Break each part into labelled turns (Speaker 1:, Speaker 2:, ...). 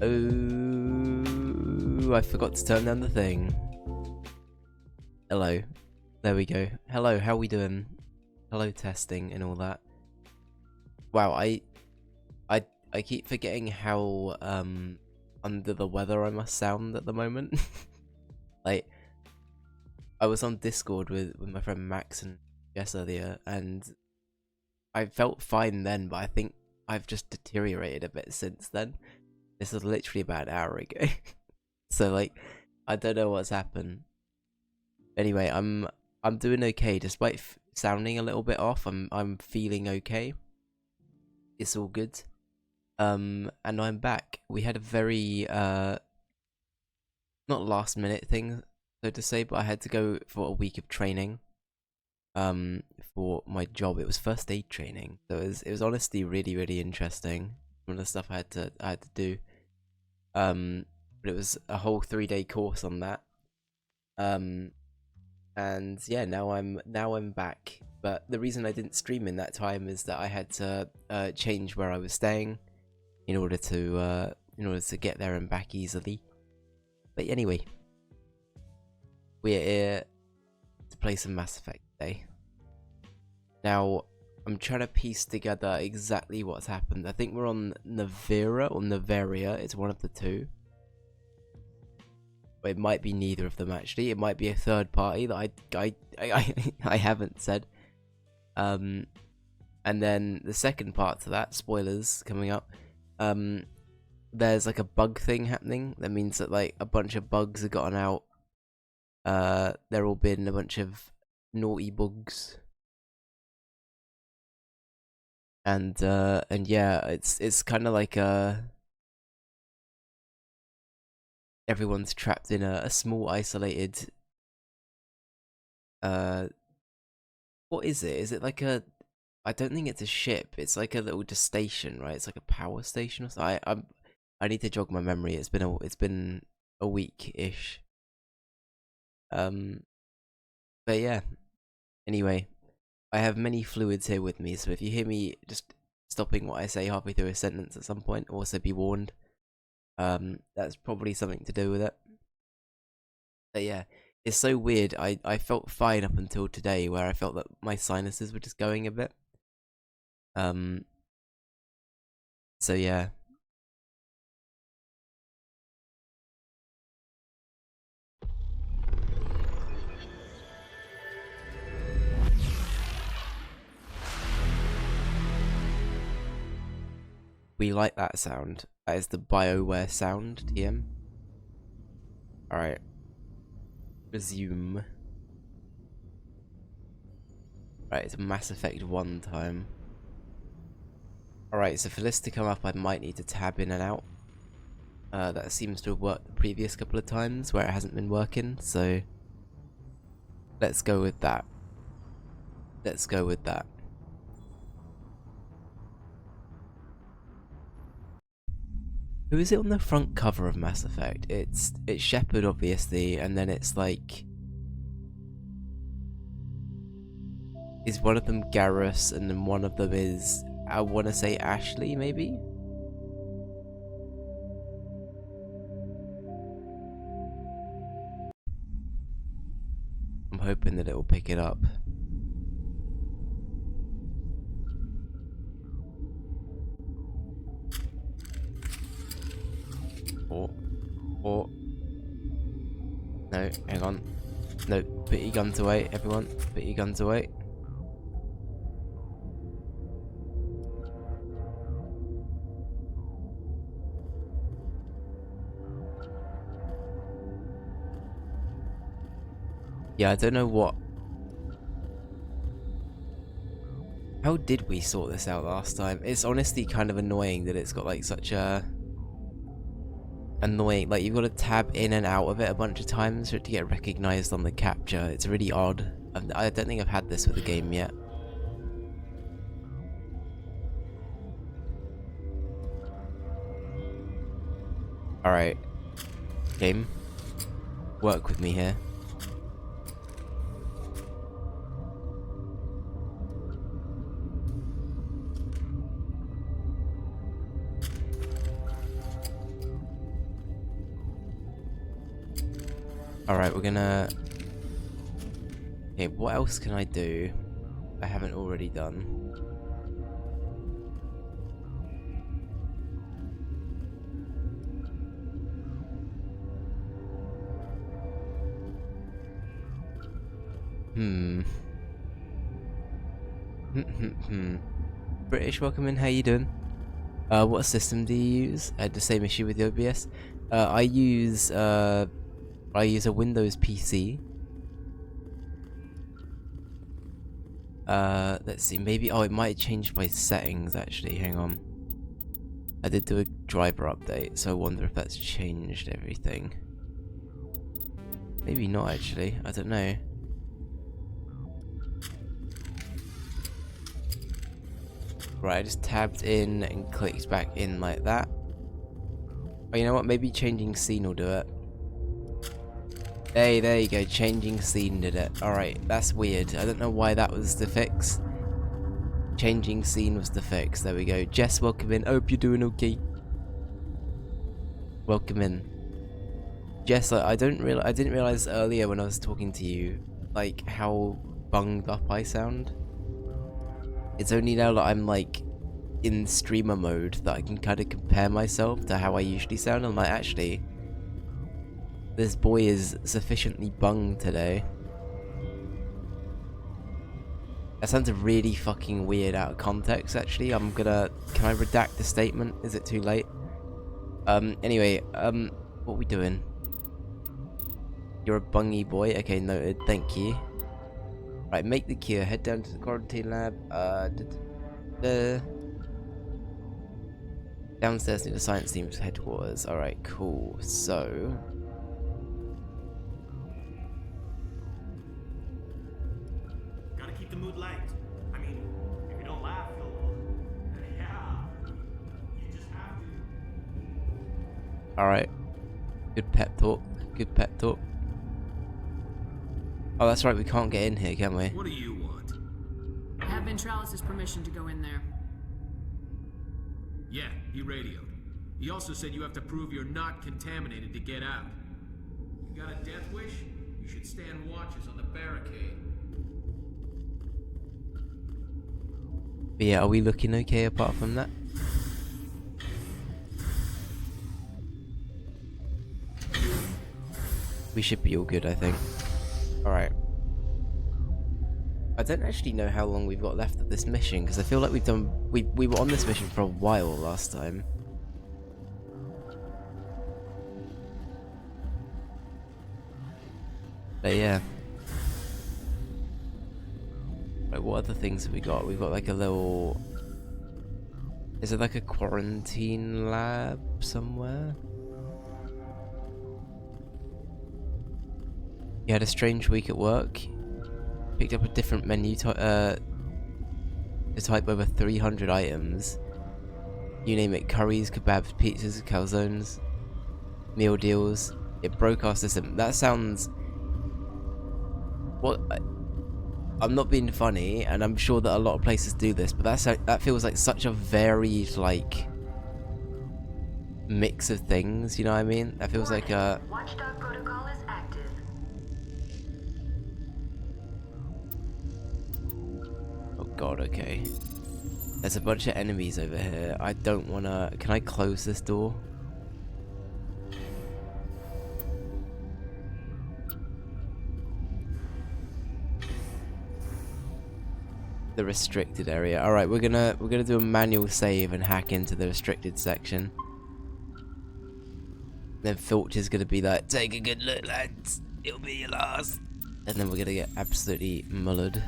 Speaker 1: Oh, I forgot to turn down the thing. Hello. There we go. Hello, how we doing? Hello, testing and all that. Wow, I keep forgetting how under the weather I must sound at the moment. Like, I was on Discord with my friend Max and Jess earlier, and I felt fine then, but I think I've just deteriorated a bit since then. This was literally about an hour ago. So like, I don't know what's happened. Anyway, I'm doing okay despite sounding a little bit off. I'm feeling okay. It's all good. And I'm back. We had a very not last minute thing, so to say, but I had to go for a week of training for my job. It was first aid training. So it was honestly really interesting. Some of the stuff I had to do. But it was a whole 3-day course on that. And yeah, now I'm back. But the reason I didn't stream in that time is that I had to change where I was staying in order to get there and back easily. But anyway, we're here to play some Mass Effect today. Now, I'm trying to piece together exactly what's happened. I think we're on Navira or Navaria. It's one of the two. But it might be neither of them actually. It might be a third party that I haven't said. And then the second part to that, spoilers coming up. There's like a bug thing happening. That means that like a bunch of bugs have gotten out. There all been a bunch of naughty bugs. And yeah, it's kind of like everyone's trapped in a small isolated what is it? Is it like a, I don't think it's a ship. It's like a little just station, right? It's like a power station or something. I need to jog my memory. It's been a week-ish. But yeah. Anyway, I have many fluids here with me, so if you hear me just stopping what I say halfway through a sentence at some point, also be warned. That's probably something to do with it. But yeah, it's so weird. I felt fine up until today, where I felt that my sinuses were just going a bit. So yeah. We like that sound. That is the BioWare sound, TM. Alright. Resume. Right, it's Mass Effect 1 time. Alright, so for this to come up, I might need to tab in and out. That seems to have worked the previous couple of times where it hasn't been working, so let's go with that. Let's go with that. Who is it on the front cover of Mass Effect? It's Shepard, obviously, and then it's like, is one of them Garrus, and then one of them is, I want to say Ashley, maybe? I'm hoping that it will pick it up. Or no, hang on. No, put your guns away, everyone. Put your guns away. Yeah, I don't know what. How did we sort this out last time? It's honestly kind of annoying that it's got like such a annoying, like you've got to tab in and out of it a bunch of times for it to get recognized on the capture. It's really odd. I don't think I've had this with the game yet. Alright. Game. Work with me here. Alright, we're gonna... Okay, what else can I do I haven't already done? British, welcome in, how you doing? What system do you use? I had the same issue with the OBS. I use a Windows PC. Let's see, maybe, oh, it might have changed my settings actually, hang on. I did do a driver update, so I wonder if that's changed everything. Maybe not actually, I don't know. Right, I just tabbed in and clicked back in like that. Oh, you know what? Maybe changing scene will do it. Hey, there you go. Changing scene did it. Alright, that's weird. I don't know why that was the fix. Changing scene was the fix. There we go. Jess, welcome in. Hope you're doing okay. Welcome in. Jess, I didn't realize earlier when I was talking to you, like, how bunged up I sound. It's only now that I'm like in streamer mode that I can kind of compare myself to how I usually sound. I'm like, actually, this boy is sufficiently bunged today. That sounds really fucking weird out of context, actually. Can I redact the statement? Is it too late? Anyway, what are we doing? You're a bungy boy? Okay, noted, thank you. Right, make the cure. Head down to the quarantine lab. Downstairs near the science team's headquarters. Alright, cool. So...
Speaker 2: Gotta keep the mood light. I mean, if you don't laugh, you'll... Yeah. You just have to.
Speaker 1: Alright. Good pep talk. Good pep talk. Oh, that's right, we can't get in here, can we?
Speaker 3: What do you want?
Speaker 4: I have Ventralis' permission to go in there.
Speaker 3: Yeah, he radioed. He also said you have to prove you're not contaminated to get out. You got a death wish? You should stand watches on the barricade.
Speaker 1: But yeah, are we looking okay apart from that? We should be all good, I think. Alright. I don't actually know how long we've got left of this mission, because I feel like we were on this mission for a while last time. But yeah. Right, what other things have we got? We've got like a little... Is it like a quarantine lab somewhere? You had a strange week at work. Picked up a different menu to type over 300 items. You name it, curries, kebabs, pizzas, calzones, meal deals. It broke our system. That sounds... What? I'm not being funny, and I'm sure that a lot of places do this, but that feels like such a varied, like, mix of things, you know what I mean? That feels like a...
Speaker 5: Watchdog protocol is active.
Speaker 1: Oh god, okay. There's a bunch of enemies over here. I don't wanna... Can I close this door? The restricted area. Alright, we're gonna do a manual save and hack into the restricted section. Then Filch is gonna be like, take a good look, lads. It'll be your last. And then we're gonna get absolutely mullered.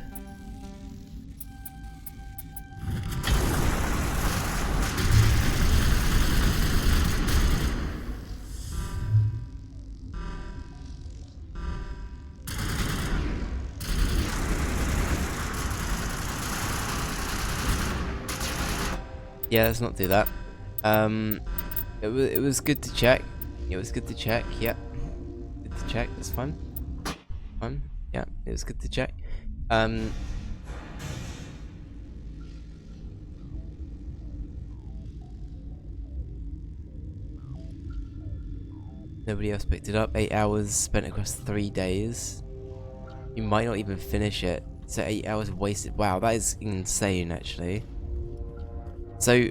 Speaker 1: Yeah, let's not do that. It was good to check. It was good to check. Yep. Good to check. That's fine. Fine. Yeah, it was good to check. Nobody else picked it up. 8 hours spent across 3 days. You might not even finish it. So 8 hours wasted. Wow, that is insane, actually. So,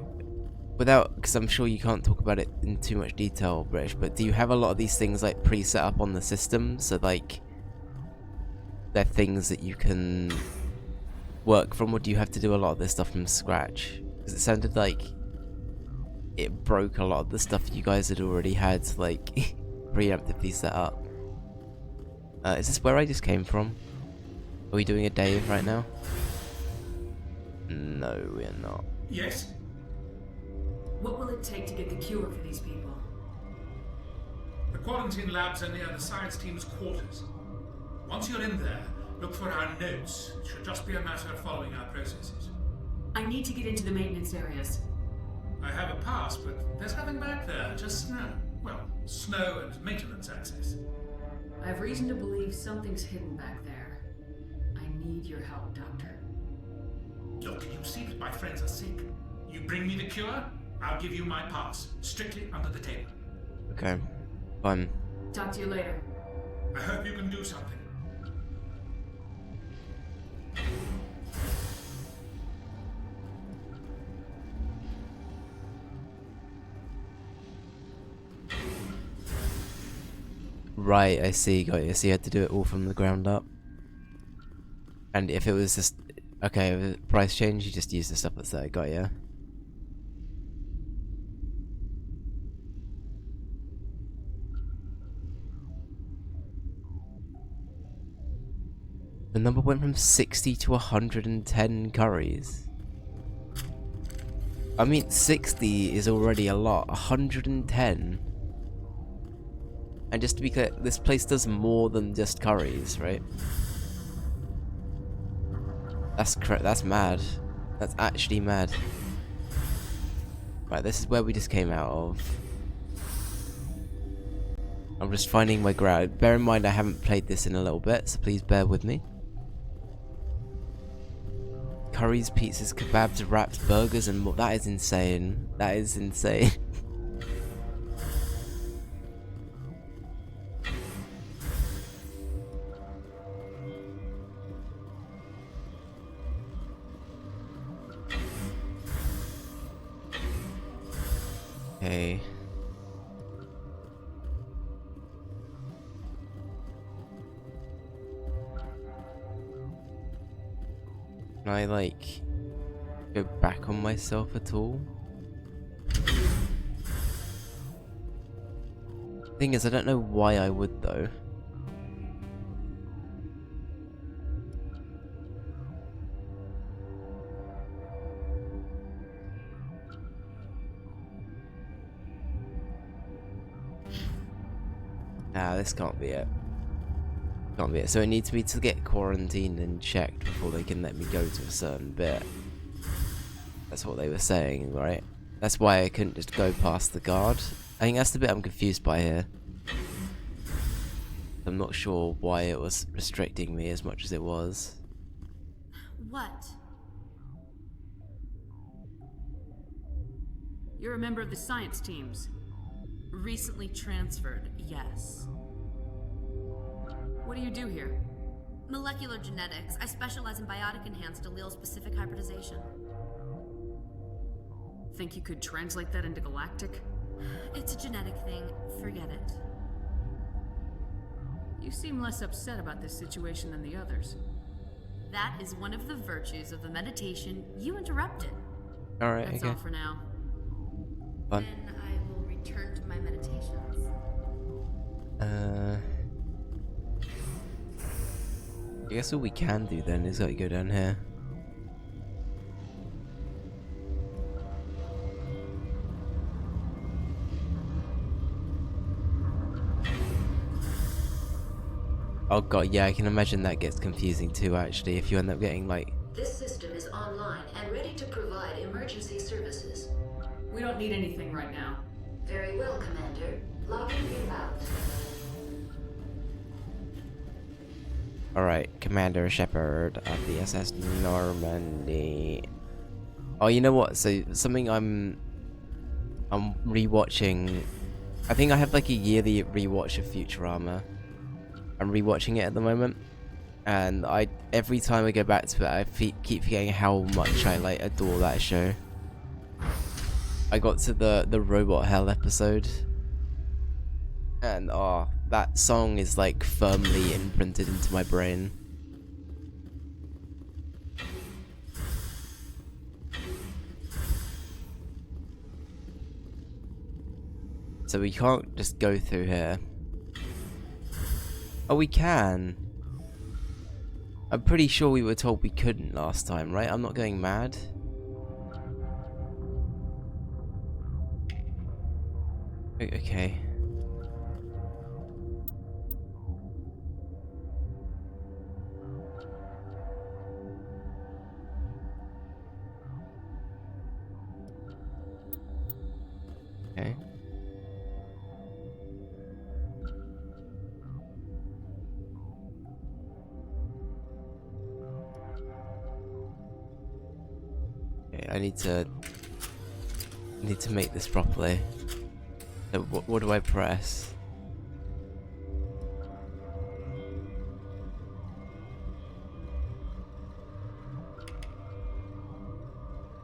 Speaker 1: because I'm sure you can't talk about it in too much detail, British, but do you have a lot of these things like pre-set up on the system? So like, they're things that you can work from, or do you have to do a lot of this stuff from scratch? Because it sounded like it broke a lot of the stuff you guys had already had, like, preemptively set up. Is this where I just came from? Are we doing a Dave right now? No, we're not.
Speaker 3: Yes?
Speaker 4: What will it take to get the cure for these people?
Speaker 3: The quarantine labs are near the science team's quarters. Once you're in there, look for our notes. It should just be a matter of following our processes.
Speaker 4: I need to get into the maintenance areas.
Speaker 3: I have a pass, but there's nothing back there, just snow. Well, snow and maintenance access.
Speaker 4: I have reason to believe something's hidden back there. I need your help, Doctor.
Speaker 3: Look, you see that my friends are sick. You bring me the cure, I'll give you my pass. Strictly under the table.
Speaker 1: Okay, fine.
Speaker 4: Talk to you later.
Speaker 3: I hope you can do something.
Speaker 1: Right, I see, got you. So you had to do it all from the ground up. And if it was just... Okay, if the price change, you just use the stuff that's there, got you. The number went from 60 to 110 curries. I mean, 60 is already a lot. 110. And just to be clear, this place does more than just curries, right? That's correct. That's mad. That's actually mad. Right, this is where we just came out of. I'm just finding my ground. Bear in mind, I haven't played this in a little bit, so please bear with me. Curries, pizzas, kebabs, wraps, burgers, and more. That is insane. That is insane. Okay. Can I, like, go back on myself at all? Thing is, I don't know why I would, though. Ah, this can't be it. Can't be it. So it needs me to get quarantined and checked before they can let me go to a certain bit. That's what they were saying, right? That's why I couldn't just go past the guard. I think that's the bit I'm confused by here. I'm not sure why it was restricting me as much as it was.
Speaker 6: What?
Speaker 4: You're a member of the science teams.
Speaker 6: Recently transferred, yes.
Speaker 4: What do you do here?
Speaker 6: Molecular genetics. I specialize in biotic-enhanced allele-specific hybridization.
Speaker 4: Think you could translate that into galactic?
Speaker 6: It's a genetic thing. Forget it.
Speaker 4: You seem less upset about this situation than the others.
Speaker 6: That is one of the virtues of the meditation you interrupted.
Speaker 1: Alright,
Speaker 4: That's
Speaker 1: okay.
Speaker 4: all for now.
Speaker 1: Fun.
Speaker 6: Then I will return to my meditations.
Speaker 1: I guess all we can do then is like go down here. Oh god, yeah, I can imagine that gets confusing too, actually, if you end up getting, like...
Speaker 5: This system is online and ready to provide emergency services.
Speaker 4: We don't need anything right now.
Speaker 5: Very well, Commander. Logging you out.
Speaker 1: Alright, Commander Shepard of the SS Normandy. Oh, you know what? So, something I'm rewatching I think I have like a yearly rewatch of Futurama. I'm rewatching it at the moment, and every time I go back to it, I keep forgetting how much I like adore that show. I got to the Robot Hell episode, and oh, that song is like firmly imprinted into my brain. So we can't just go through here. Oh, we can. I'm pretty sure we were told we couldn't last time, right? I'm not going mad. Okay. Okay. Okay, I need to make this properly. So what do I press?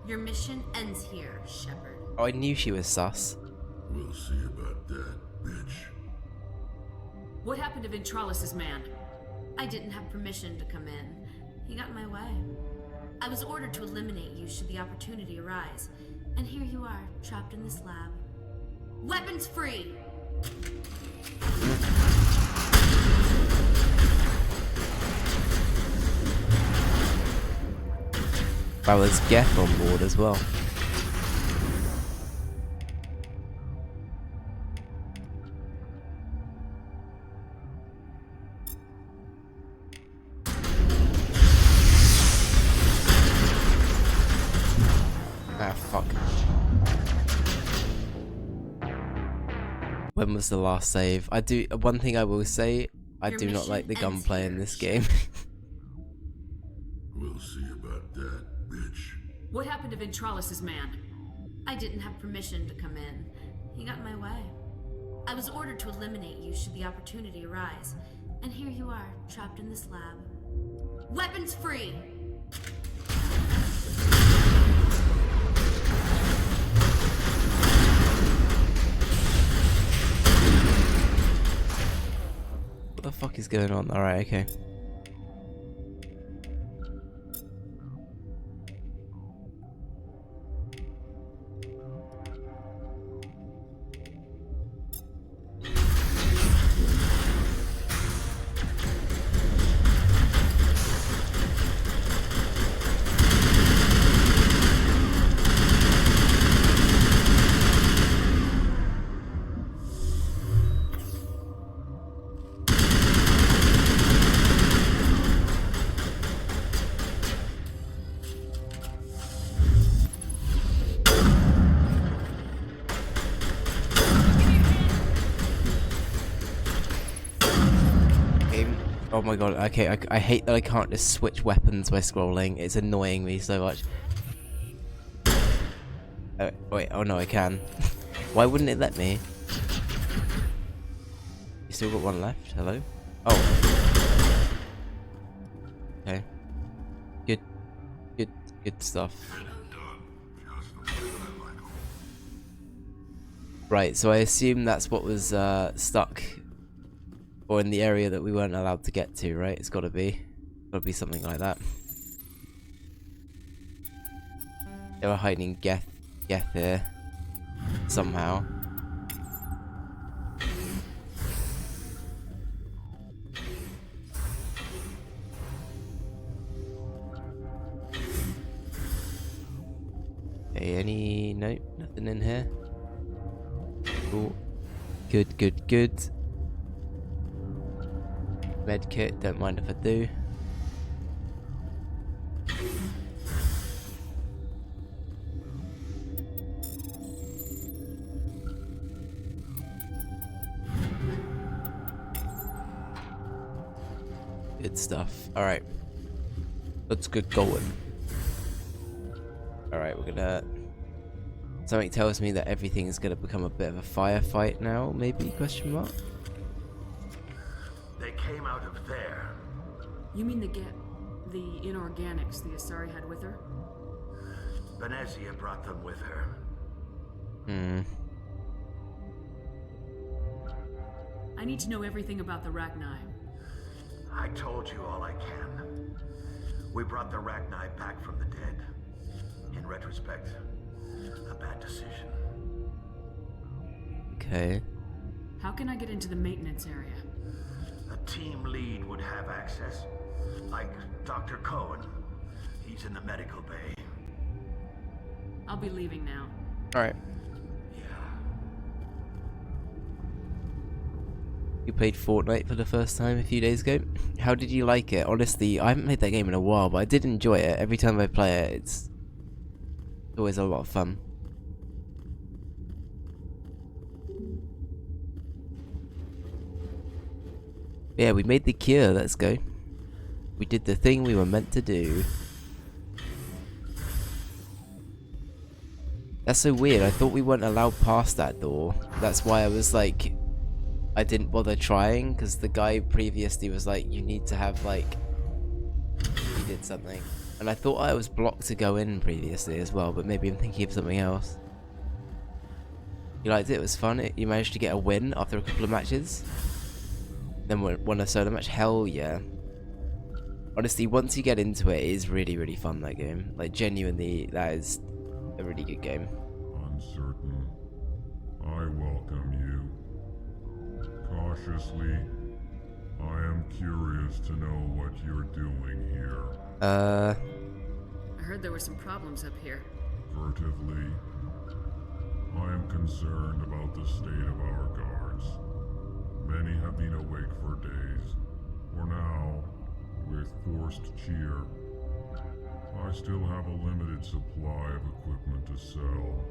Speaker 6: Your mission ends here, Shepard.
Speaker 1: Oh, I knew she was sus.
Speaker 7: We'll see about that, bitch.
Speaker 4: What happened to Ventralis's man?
Speaker 6: I didn't have permission to come in. He got in my way. I was ordered to eliminate you should the opportunity arise. And here you are, trapped in this lab. Weapons free!
Speaker 1: Wow, there's Geth on board as well. Ah, fuck. When was the last save? One thing I will say, I
Speaker 6: Your
Speaker 1: do not
Speaker 6: mission
Speaker 1: like the
Speaker 6: ends
Speaker 1: gunplay in
Speaker 6: here.
Speaker 1: this game.
Speaker 7: We'll see about that, bitch.
Speaker 4: What happened to Ventralis's man?
Speaker 6: I didn't have permission to come in. He got in my way. I was ordered to eliminate you should the opportunity arise. And here you are, trapped in this lab. Weapons free!
Speaker 1: What the fuck is going on? Alright, okay. Oh my god, okay, I hate that I can't just switch weapons by scrolling. It's annoying me so much. Wait, oh no, I can. Why wouldn't it let me? You still got one left? Hello? Oh. Okay. Good stuff. Right, so I assume that's what was stuck. Or in the area that we weren't allowed to get to, right? It's gotta be something like that. They were hiding Geth here. Somehow. Okay, nope, nothing in here. Cool. Good. Medkit, don't mind if I do. Good stuff. Alright. Let's get going. Alright, we're gonna Something tells me that everything is going to become a bit of a firefight now, maybe, question mark?
Speaker 2: They came out of there.
Speaker 4: You mean the inorganics the Asari had with her?
Speaker 2: Venezia brought them with her.
Speaker 4: I need to know everything about the Rachni.
Speaker 2: I told you all I can. We brought the Rachni back from the dead. In retrospect, a bad decision.
Speaker 1: Okay.
Speaker 4: How can I get into the maintenance area?
Speaker 2: A team lead would have access. Like Dr. Cohen. He's in the medical bay.
Speaker 4: I'll be leaving now.
Speaker 1: Alright.
Speaker 2: Yeah.
Speaker 1: You played Fortnite for the first time a few days ago. How did you like it? Honestly, I haven't played that game in a while, but I did enjoy it. Every time I play it, it's always a lot of fun. Yeah, we made the cure. Let's go. We did the thing we were meant to do. That's so weird. I thought we weren't allowed past that door. That's why I was like, I didn't bother trying, because the guy previously was like, you need to have like, he did something. And I thought I was blocked to go in previously as well, but maybe I'm thinking of something else. You liked it? It was fun? You managed to get a win after a couple of matches? Then won a solo match? Hell yeah. Honestly, once you get into it, it is really, really fun, that game. Like, genuinely, that is a really good game.
Speaker 7: Uncertain. I welcome you. Cautiously, I am curious to know what you're doing here.
Speaker 4: I heard there were some problems up here.
Speaker 7: Furtively, I am concerned about the state of our guards. Many have been awake for days, or now, with forced cheer. I still have a limited supply of equipment to sell.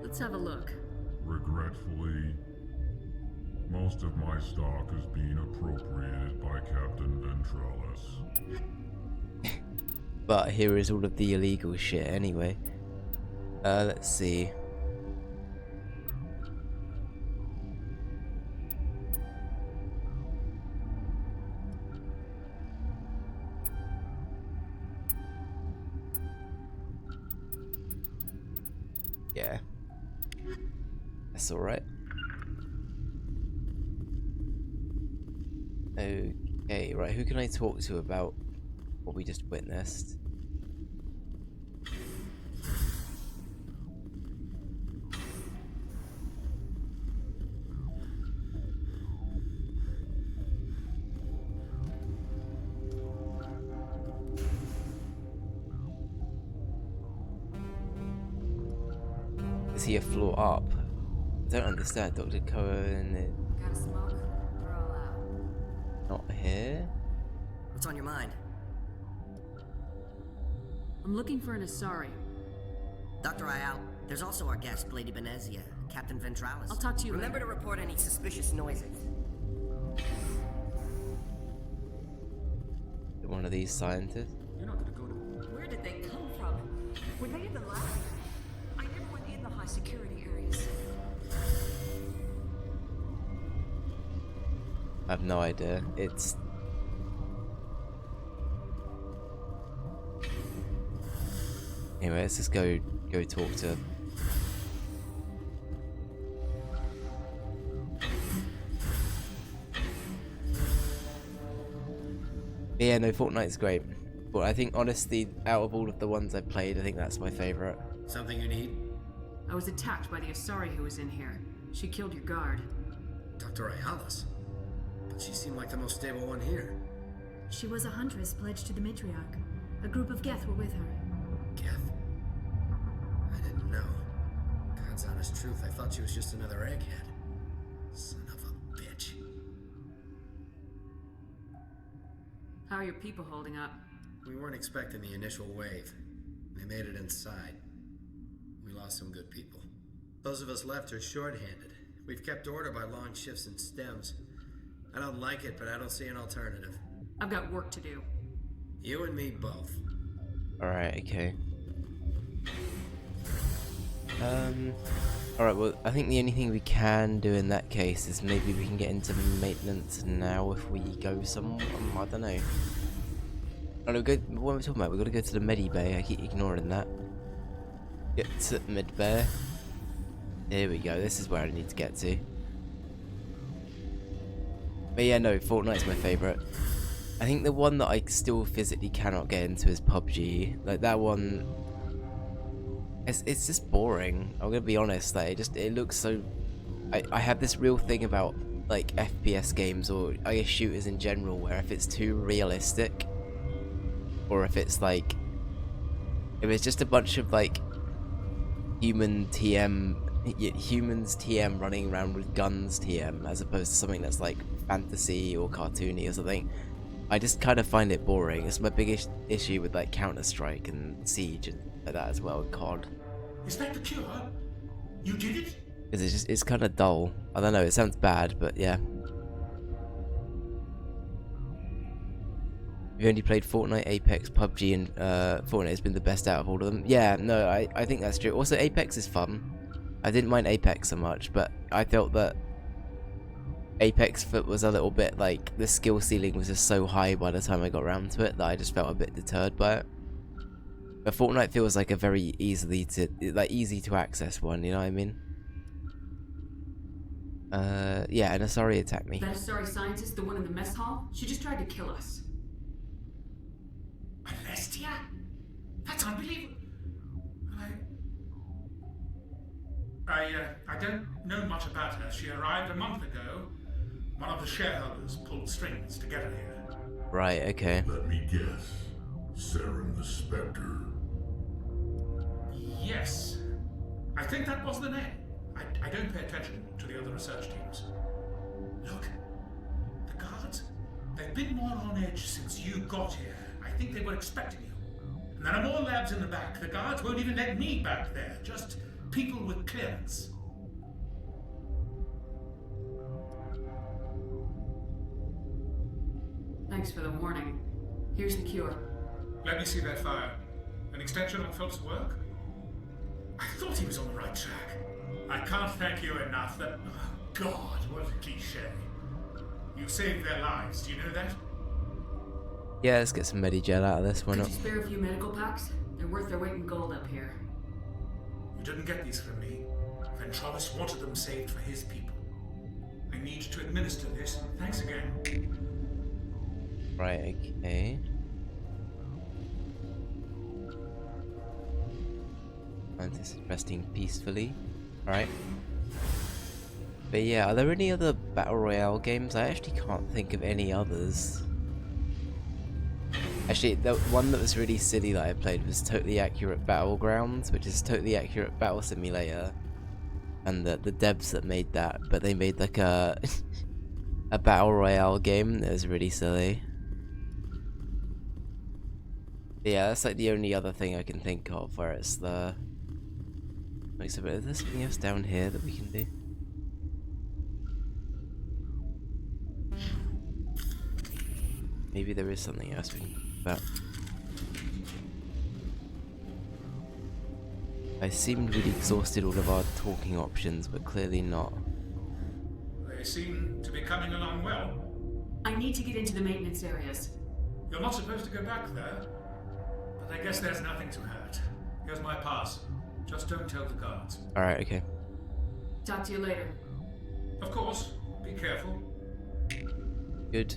Speaker 4: Let's have a look.
Speaker 7: Regretfully, most of my stock is being appropriated by Captain Ventrellis.
Speaker 1: But here is all of the illegal shit anyway. Let's see. Yeah. That's alright. Okay, right, who can I talk to about what we just witnessed? Is he a floor up? I don't understand, Dr. Cohen.
Speaker 8: Got a smoke? We're all out.
Speaker 1: Not here?
Speaker 9: What's on your mind?
Speaker 4: I'm looking for an Asari.
Speaker 9: Dr. Ayal, there's also our guest, Lady Benezia, Captain Ventralis.
Speaker 4: I'll talk to you
Speaker 9: Remember
Speaker 4: later.
Speaker 9: to report any suspicious noises.
Speaker 1: One of these scientists?
Speaker 8: You're not gonna go to... Where did they come from? Were they in the lab? I never went in the high security areas.
Speaker 1: I have no idea. It's... Anyway, let's just go talk to... Yeah, no, Fortnite's great. But I think, honestly, out of all of the ones I've played, I think that's my favourite.
Speaker 10: Something you need?
Speaker 4: I was attacked by the Asari who was in here. She killed your guard.
Speaker 10: Dr. Ayalas. But she seemed like the most stable one here.
Speaker 6: She was a huntress pledged to the matriarch. A group of Geth were with her.
Speaker 10: Geth? I didn't know. God's honest truth, I thought she was just another egghead. Son of a bitch.
Speaker 4: How are your people holding up?
Speaker 10: We weren't expecting the initial wave. They made it inside. We lost some good people. Those of us left are short-handed. We've kept order by long shifts and stems. I don't like it, but I don't see an alternative.
Speaker 4: I've got work to do.
Speaker 10: You and me both.
Speaker 1: Alright, okay. Alright, well, I think the only thing we can do in that case is maybe we can get into maintenance now if we go somewhere. I don't know. Oh, no, what are we talking about? We've got to go to the Medi Bay. I keep ignoring that. Get to Mid Bay. Here we go. This is where I need to get to. But yeah, no, Fortnite's my favourite. I think the one that I still physically cannot get into is PUBG. Like, that one... It's just boring. I'm gonna be honest. Like, it looks so... I have this real thing about, like, FPS games, or I guess shooters in general, where if it's too realistic, or if it's like... If it's just a bunch of, like, humans TM running around with guns TM, as opposed to something that's, like, fantasy or cartoony or something, I just kind of find it boring. It's my biggest issue with, like, Counter-Strike and Siege and like that as well, and COD.
Speaker 3: Is that the cure? You did it?
Speaker 1: Because it's kind of dull. I don't know, it sounds bad, but yeah. You've only played Fortnite, Apex, PUBG, and Fortnite has been the best out of all of them. Yeah, no, I think that's true. Also, Apex is fun. I didn't mind Apex so much, but I felt that Apex was a little bit like the skill ceiling was just so high by the time I got around to it that I just felt a bit deterred by it. But Fortnite feels like a very easy to access one, you know what I mean? Yeah, and Asari attacked me.
Speaker 4: That Asari scientist, the one in the mess hall, she just tried to kill us.
Speaker 3: Alestia? That's unbelievable. I don't know much about her. She arrived a month ago. One of the shareholders pulled strings to get her here.
Speaker 1: Right, okay.
Speaker 7: Let me guess. Saren the Spectre.
Speaker 3: Yes. I think that was the name. I don't pay attention to the other research teams. Look. The guards, they've been more on edge since you got here. I think they were expecting you. And there are more labs in the back. The guards won't even let me back there. Just people with clearance.
Speaker 4: Thanks for the warning. Here's the cure.
Speaker 3: Let me see that file. An extension on Phelps' work? I thought he was on the right track. I can't thank you enough. That... Oh, God, what a cliche. You saved their lives, do you know that?
Speaker 1: Yeah, let's get some Medigel out of this one.
Speaker 4: Could you spare a few medical packs? They're worth their weight in gold up here.
Speaker 3: You didn't get these from me. Ventralus wanted them saved for his people. I need to administer this. Thanks again.
Speaker 1: Right, okay. Mantis is resting peacefully. Alright. But yeah, are there any other Battle Royale games? I actually can't think of any others. Actually, the one that was really silly that I played was Totally Accurate Battlegrounds, which is Totally Accurate Battle Simulator. And the devs that made that, but they made like a Battle Royale game that was really silly. But yeah, that's like the only other thing I can think of where it's the... Wait, so is there something else down here that we can do? Maybe there is something else we can talk about. I seemed we'd exhausted all of our talking options, but clearly not.
Speaker 3: They seem to be coming along well.
Speaker 4: I need to get into the maintenance areas.
Speaker 3: You're not supposed to go back there, but I guess there's nothing to hurt. Here's my pass. Just don't tell the guards.
Speaker 1: Alright, okay.
Speaker 4: Talk to you later.
Speaker 3: Of course. Be careful.
Speaker 1: Good.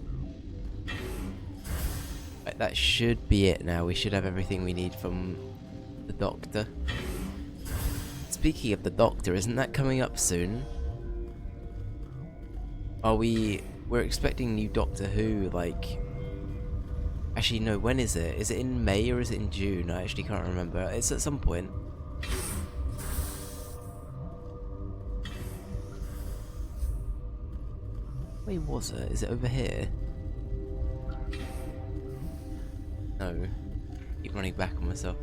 Speaker 1: Right, that should be it now. We should have everything we need from the Doctor. Speaking of the Doctor, isn't that coming up soon? Are we're expecting new Doctor Who, like... Actually, no, when is it? Is it in May or is it in June? I actually can't remember. It's at some point. Where was it? Is it over here? No. Keep running back on myself.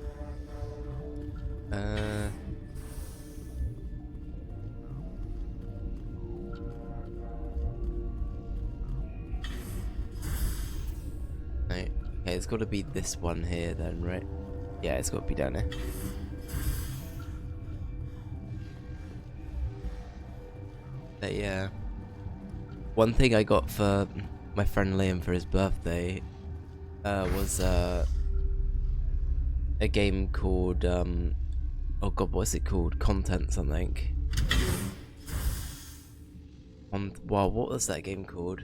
Speaker 1: Right. Okay, it's got to be this one here then, right? Yeah, it's got to be down here. But yeah. One thing I got for my friend Liam for his birthday was a game called oh god, what's it called? Content something. Wow, what was that game called?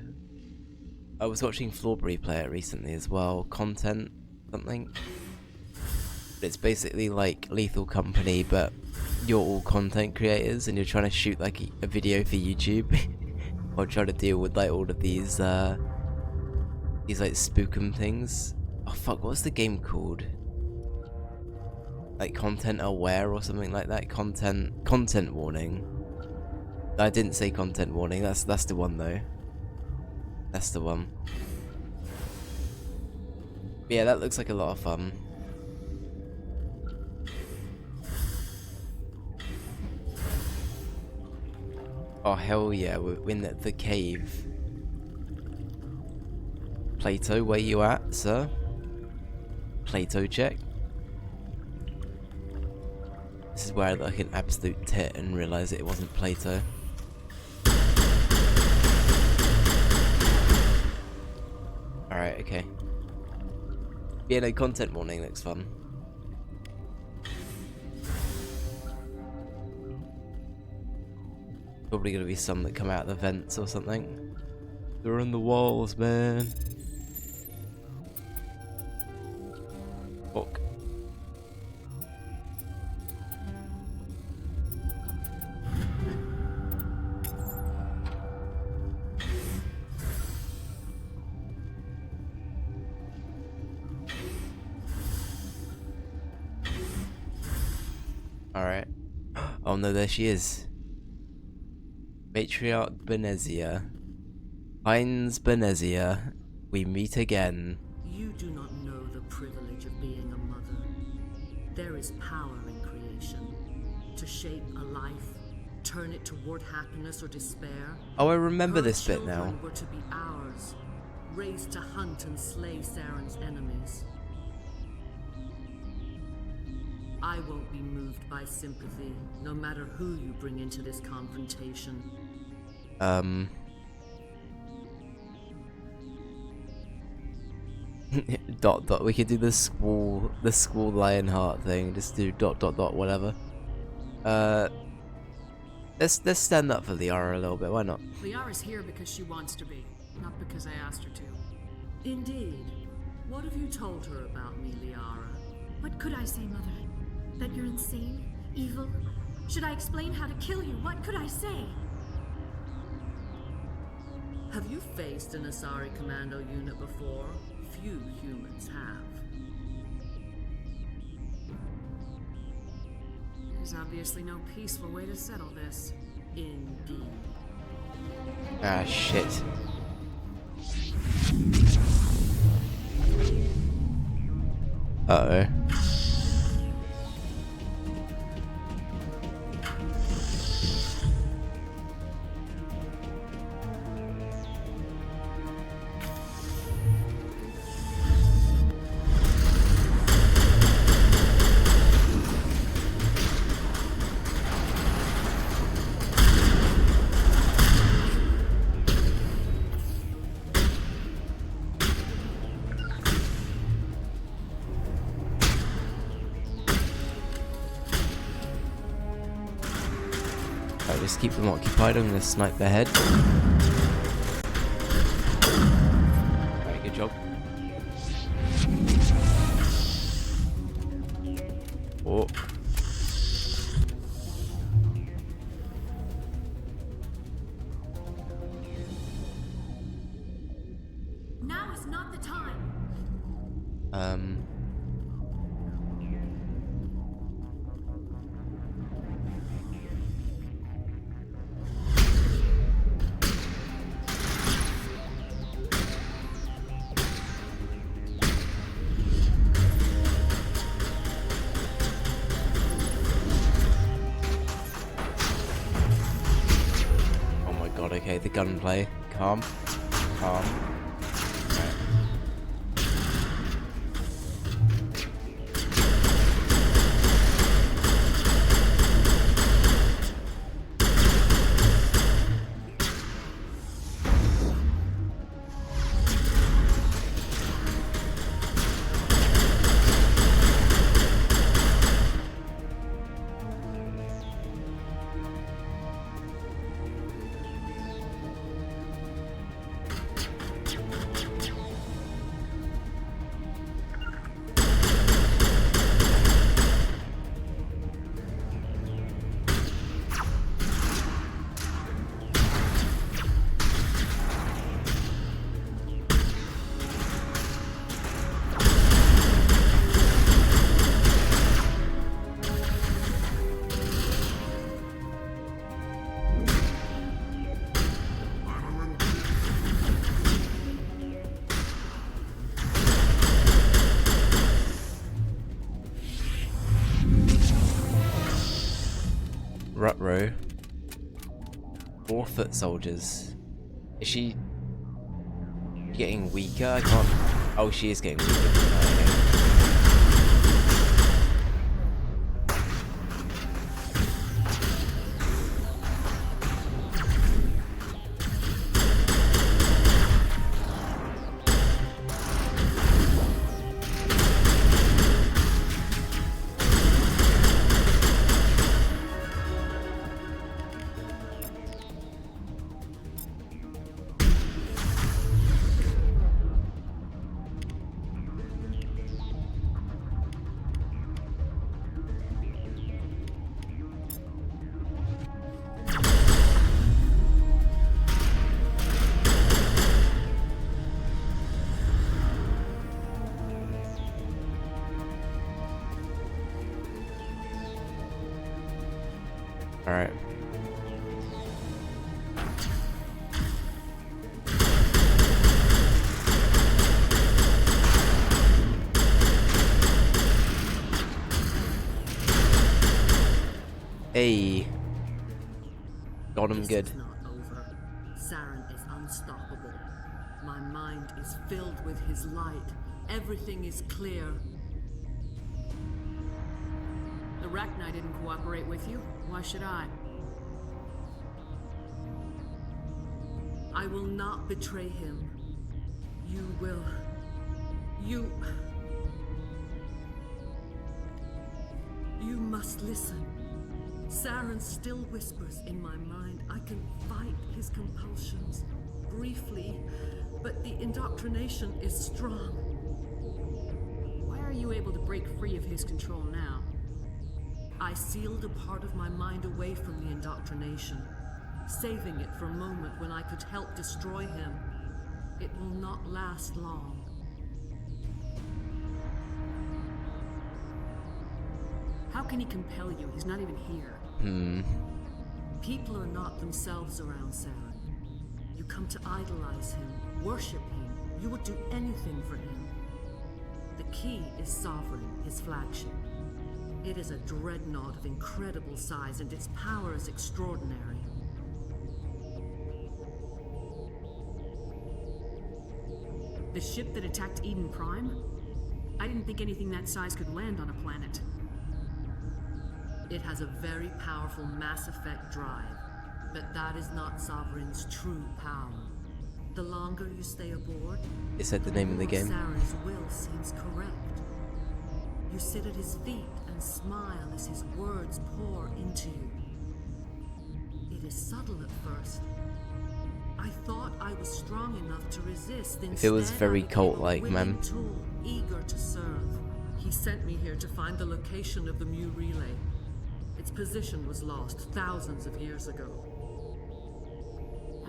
Speaker 1: I was watching Flawberry play it recently as well. Content something. It's basically like Lethal Company, but you're all content creators and you're trying to shoot like a video for YouTube, or trying to deal with like all of these like spookum things. Oh fuck, what's the game called? Like Content Aware or something like that. Content warning. I didn't say content warning. That's the one though. That's the one. Yeah, that looks like a lot of fun. Oh hell yeah, we're in the cave. Plato, where you at, sir? Plato check. This is where I look like an absolute tit and realise it wasn't Plato. Alright, okay. Yeah, no, content warning looks fun. Probably gonna be some that come out of the vents or something. They're on the walls, man. Fuck. Alright. Oh no, there she is. Matriarch Benezia. Heinz Benezia. We meet again.
Speaker 11: You do not know the privilege of being a mother. There is power in creation. To shape a life, turn it toward happiness or despair.
Speaker 1: Oh, I remember
Speaker 11: Her
Speaker 1: this bit now.
Speaker 11: children were to be ours, raised to hunt and slay Saren's enemies. I won't be moved by sympathy, no matter who you bring into this confrontation.
Speaker 1: Dot dot. We could do the school Lionheart thing. Just do dot dot dot whatever. Let's stand up for Liara a little bit. Why not?
Speaker 4: Liara's here because she wants to be, not because I asked her to.
Speaker 11: Indeed. What have you told her about me, Liara?
Speaker 6: What could I say, Mother? That you're insane? Evil? Should I explain how to kill you? What could I say?
Speaker 11: Have you faced an Asari commando unit before? Few humans have.
Speaker 4: There's obviously no peaceful way to settle this.
Speaker 11: Indeed.
Speaker 1: Ah, shit. Uh-oh. Just keep them occupied. I'm gonna snipe their head. Alright, good job. Oh.
Speaker 6: Now is not the time.
Speaker 1: Okay, the gunplay. Calm. Calm. Right. Rutro. 4-foot soldiers. Is she getting weaker? I can't. Oh, she is getting weaker. Okay. Alright. Hey. Got him good.
Speaker 11: This is not over. Saren is unstoppable. My mind is filled with his light. Everything is clear.
Speaker 4: The Rachni didn't cooperate with you. Why should I?
Speaker 11: I will not betray him. You will. You must listen. Saren still whispers in my mind. I can fight his compulsions briefly, but the indoctrination is strong.
Speaker 4: Why are you able to break free of his control now?
Speaker 11: I sealed a part of my mind away from the indoctrination, saving it for a moment when I could help destroy him. It will not last long.
Speaker 4: How can he compel you? He's not even here.
Speaker 11: People are not themselves around Saren. You come to idolize him, worship him. You would do anything for him. The key is Sovereign, his flagship. It is a dreadnought of incredible size, and its power is extraordinary.
Speaker 4: The ship that attacked Eden Prime? I didn't think anything that size could land on a planet.
Speaker 11: It has a very powerful Mass Effect drive, but that is not Sovereign's true power. The longer you stay aboard,
Speaker 1: It said the name of the game.
Speaker 11: Saren's will seems correct. You sit at his feet and smile as his words pour into you. It is subtle at first. I thought I was strong enough to resist.
Speaker 1: It feels
Speaker 11: Instead,
Speaker 1: very
Speaker 11: I became a
Speaker 1: cult-like,
Speaker 11: willing
Speaker 1: man.
Speaker 11: tool, eager to serve. He sent me here to find the location of the Mu relay. Its position was lost thousands of years ago.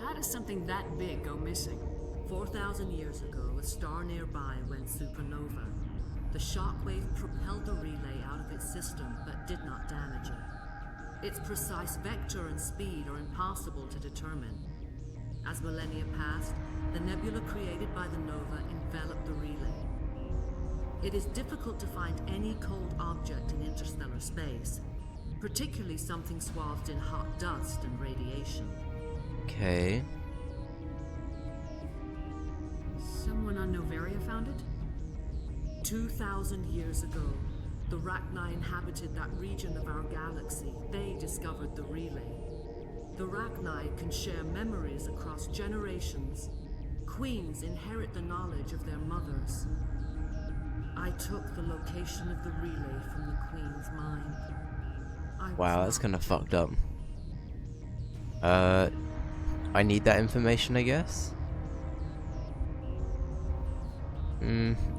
Speaker 4: How does something that big go missing?
Speaker 11: 4,000 years ago, a star nearby went supernova. The shockwave propelled the relay out of its system, but did not damage it. Its precise vector and speed are impossible to determine. As millennia passed, the nebula created by the nova enveloped the relay. It is difficult to find any cold object in interstellar space, particularly something swathed in hot dust and radiation.
Speaker 1: Okay.
Speaker 4: Someone on Novaria found it?
Speaker 11: 2,000 years ago, the Rachni inhabited that region of our galaxy. They discovered the relay. The Rachni can share memories across generations. Queens inherit the knowledge of their mothers. I took the location of the relay from the Queen's mind.
Speaker 1: Wow, that's kind of fucked up. I need that information, I guess.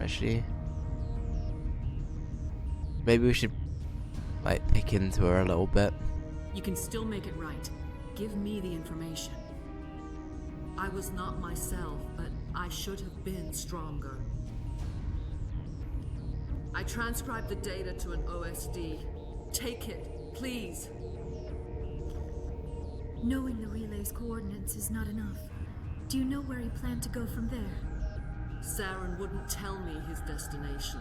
Speaker 1: Actually, maybe we should like pick into her a little bit.
Speaker 4: You can still make it right. Give me the information.
Speaker 11: I was not myself, but I should have been stronger. I transcribed the data to an OSD. Take it, please.
Speaker 12: Knowing the relay's coordinates is not enough. Do you know where he planned to go from there?
Speaker 11: Saren wouldn't tell me his destination,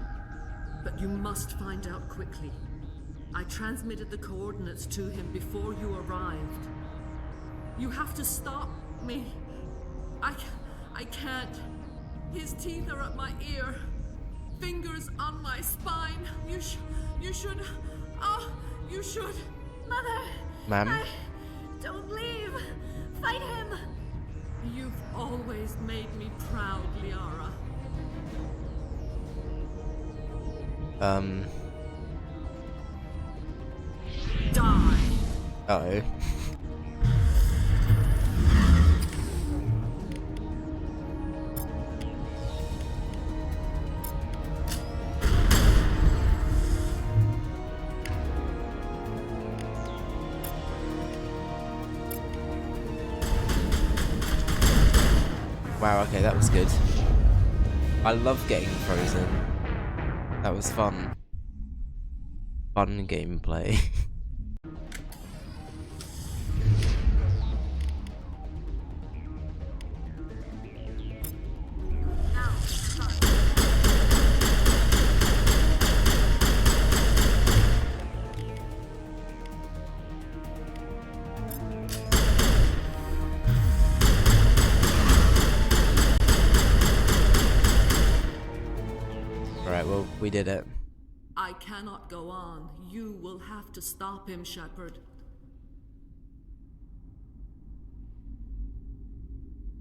Speaker 11: but you must find out quickly. I transmitted the coordinates to him before you arrived. You have to stop me. I can't. His teeth are at my ear. Fingers on my spine. You should. Oh, you should.
Speaker 12: Mother!
Speaker 1: Ma'am?
Speaker 12: Don't leave! Fight him!
Speaker 11: You've always made me proud, Liara. Die!
Speaker 1: Uh-oh. Wow, okay, that was good. I love getting frozen. That was fun. Fun gameplay. Alright, well, we did it.
Speaker 11: I cannot go on. You will have to stop him, Shepard.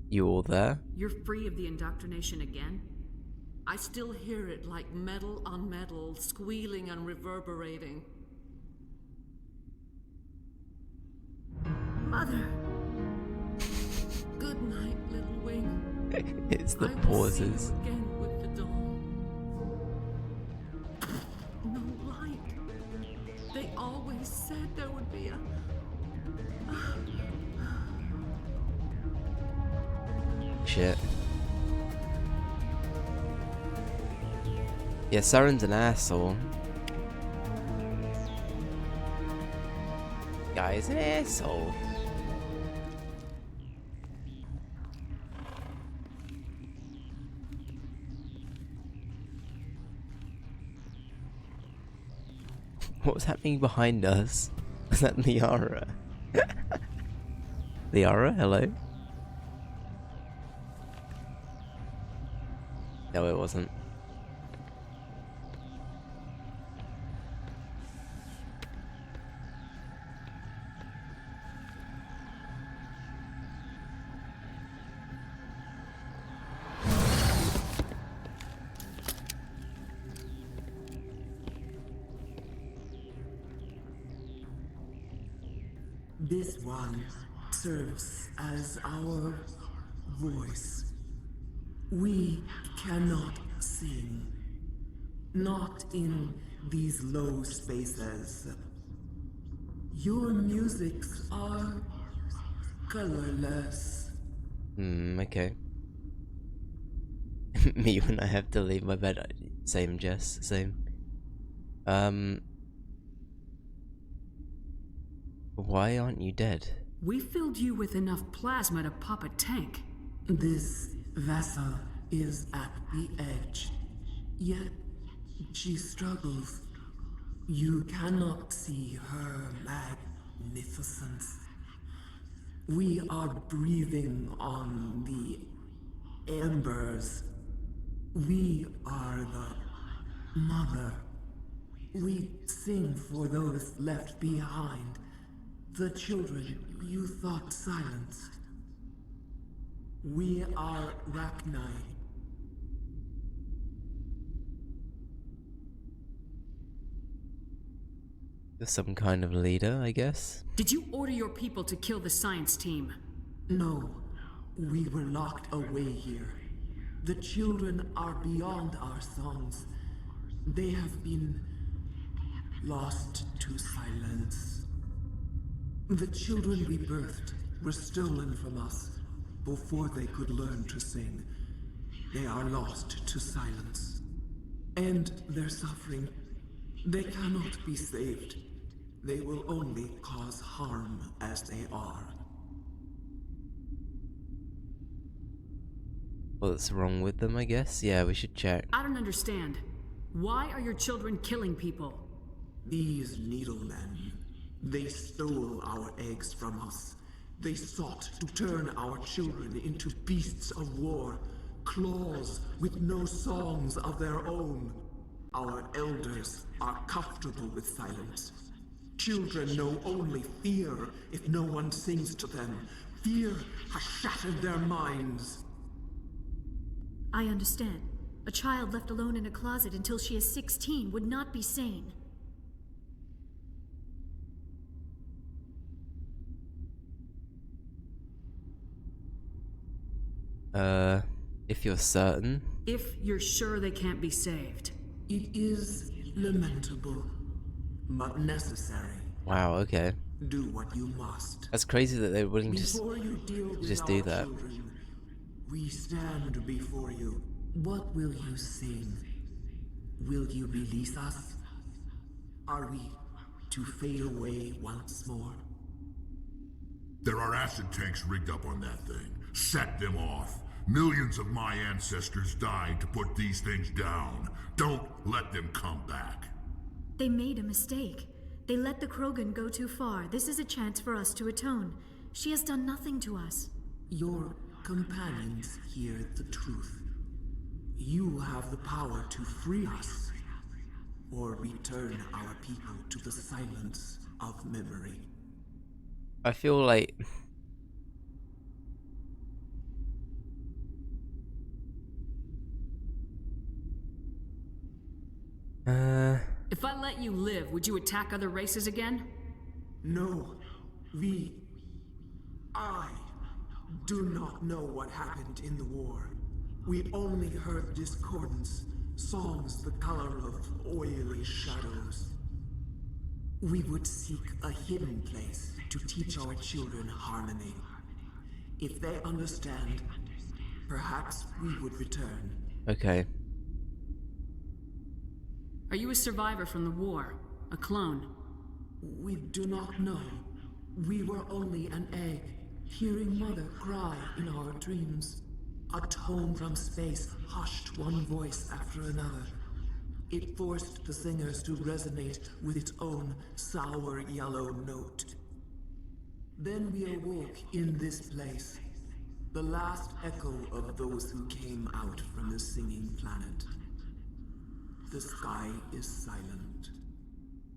Speaker 1: You all there?
Speaker 4: You're free of the indoctrination again?
Speaker 11: I still hear it like metal on metal, squealing and reverberating.
Speaker 12: Mother!
Speaker 11: Good night, little wing.
Speaker 1: It's the
Speaker 11: I will
Speaker 1: pauses.
Speaker 11: see you again with the dawn. No light. They always said there would be a...
Speaker 1: Shit. Yeah, Saren's an asshole. Guy's an asshole. What was happening behind us? Was that Liara? Liara, hello? No, it wasn't.
Speaker 13: This one serves as our voice. We cannot sing. Not in these low spaces. Your musics are colorless.
Speaker 1: Okay. Me when I have to leave my bed. Same, Jess, same. Why aren't you dead?
Speaker 4: We filled you with enough plasma to pop a tank.
Speaker 13: This vessel is at the edge. Yet she struggles. You cannot see her magnificence. We are breathing on the embers. We are the mother. We sing for those left behind. The children you thought silenced. We are Rachni.
Speaker 1: You're some kind of leader, I guess?
Speaker 4: Did you order your people to kill the science team?
Speaker 13: No. We were locked away here. The children are beyond our songs. They have been lost to silence. The children we birthed were stolen from us before they could learn to sing. They are lost to silence. And their suffering, they cannot be saved. They will only cause harm as they are.
Speaker 1: What's wrong with them, I guess? Yeah, we should check.
Speaker 4: I don't understand. Why are your children killing people?
Speaker 13: These needlemen, they stole our eggs from us. They sought to turn our children into beasts of war, claws with no songs of their own. Our elders are comfortable with silence. Children know only fear if no one sings to them. Fear has shattered their minds.
Speaker 12: I understand. A child left alone in a closet until she is 16 would not be sane.
Speaker 1: If you're certain.
Speaker 4: If you're sure they can't be saved.
Speaker 13: It is lamentable, but necessary.
Speaker 1: Wow, okay.
Speaker 13: Do what you must.
Speaker 1: That's crazy that they're willing
Speaker 13: Before you deal
Speaker 1: to
Speaker 13: with
Speaker 1: just
Speaker 13: our
Speaker 1: do that.
Speaker 13: children, we stand before you. What will you sing? Will you release us? Are we to fade away once more?
Speaker 7: There are acid tanks rigged up on that thing. Set them off. Millions of my ancestors died to put these things down. Don't let them come back.
Speaker 12: They made a mistake. They let the Krogan go too far. This is a chance for us to atone. She has done nothing to us.
Speaker 13: Your companions hear the truth. You have the power to free us, or return our people to the silence of memory.
Speaker 1: I feel like
Speaker 4: If I let you live, would you attack other races again?
Speaker 13: No, I do not know what happened in the war. We only heard discordance, songs the color of oily shadows. We would seek a hidden place to teach our children harmony. If they understand, perhaps we would return.
Speaker 1: okay.
Speaker 4: Are you a survivor from the war? A clone?
Speaker 13: We do not know. We were only an egg, hearing Mother cry in our dreams. A tone from space hushed one voice after another. It forced the singers to resonate with its own sour yellow note. Then we awoke in this place, the last echo of those who came out from the singing planet. The sky is silent.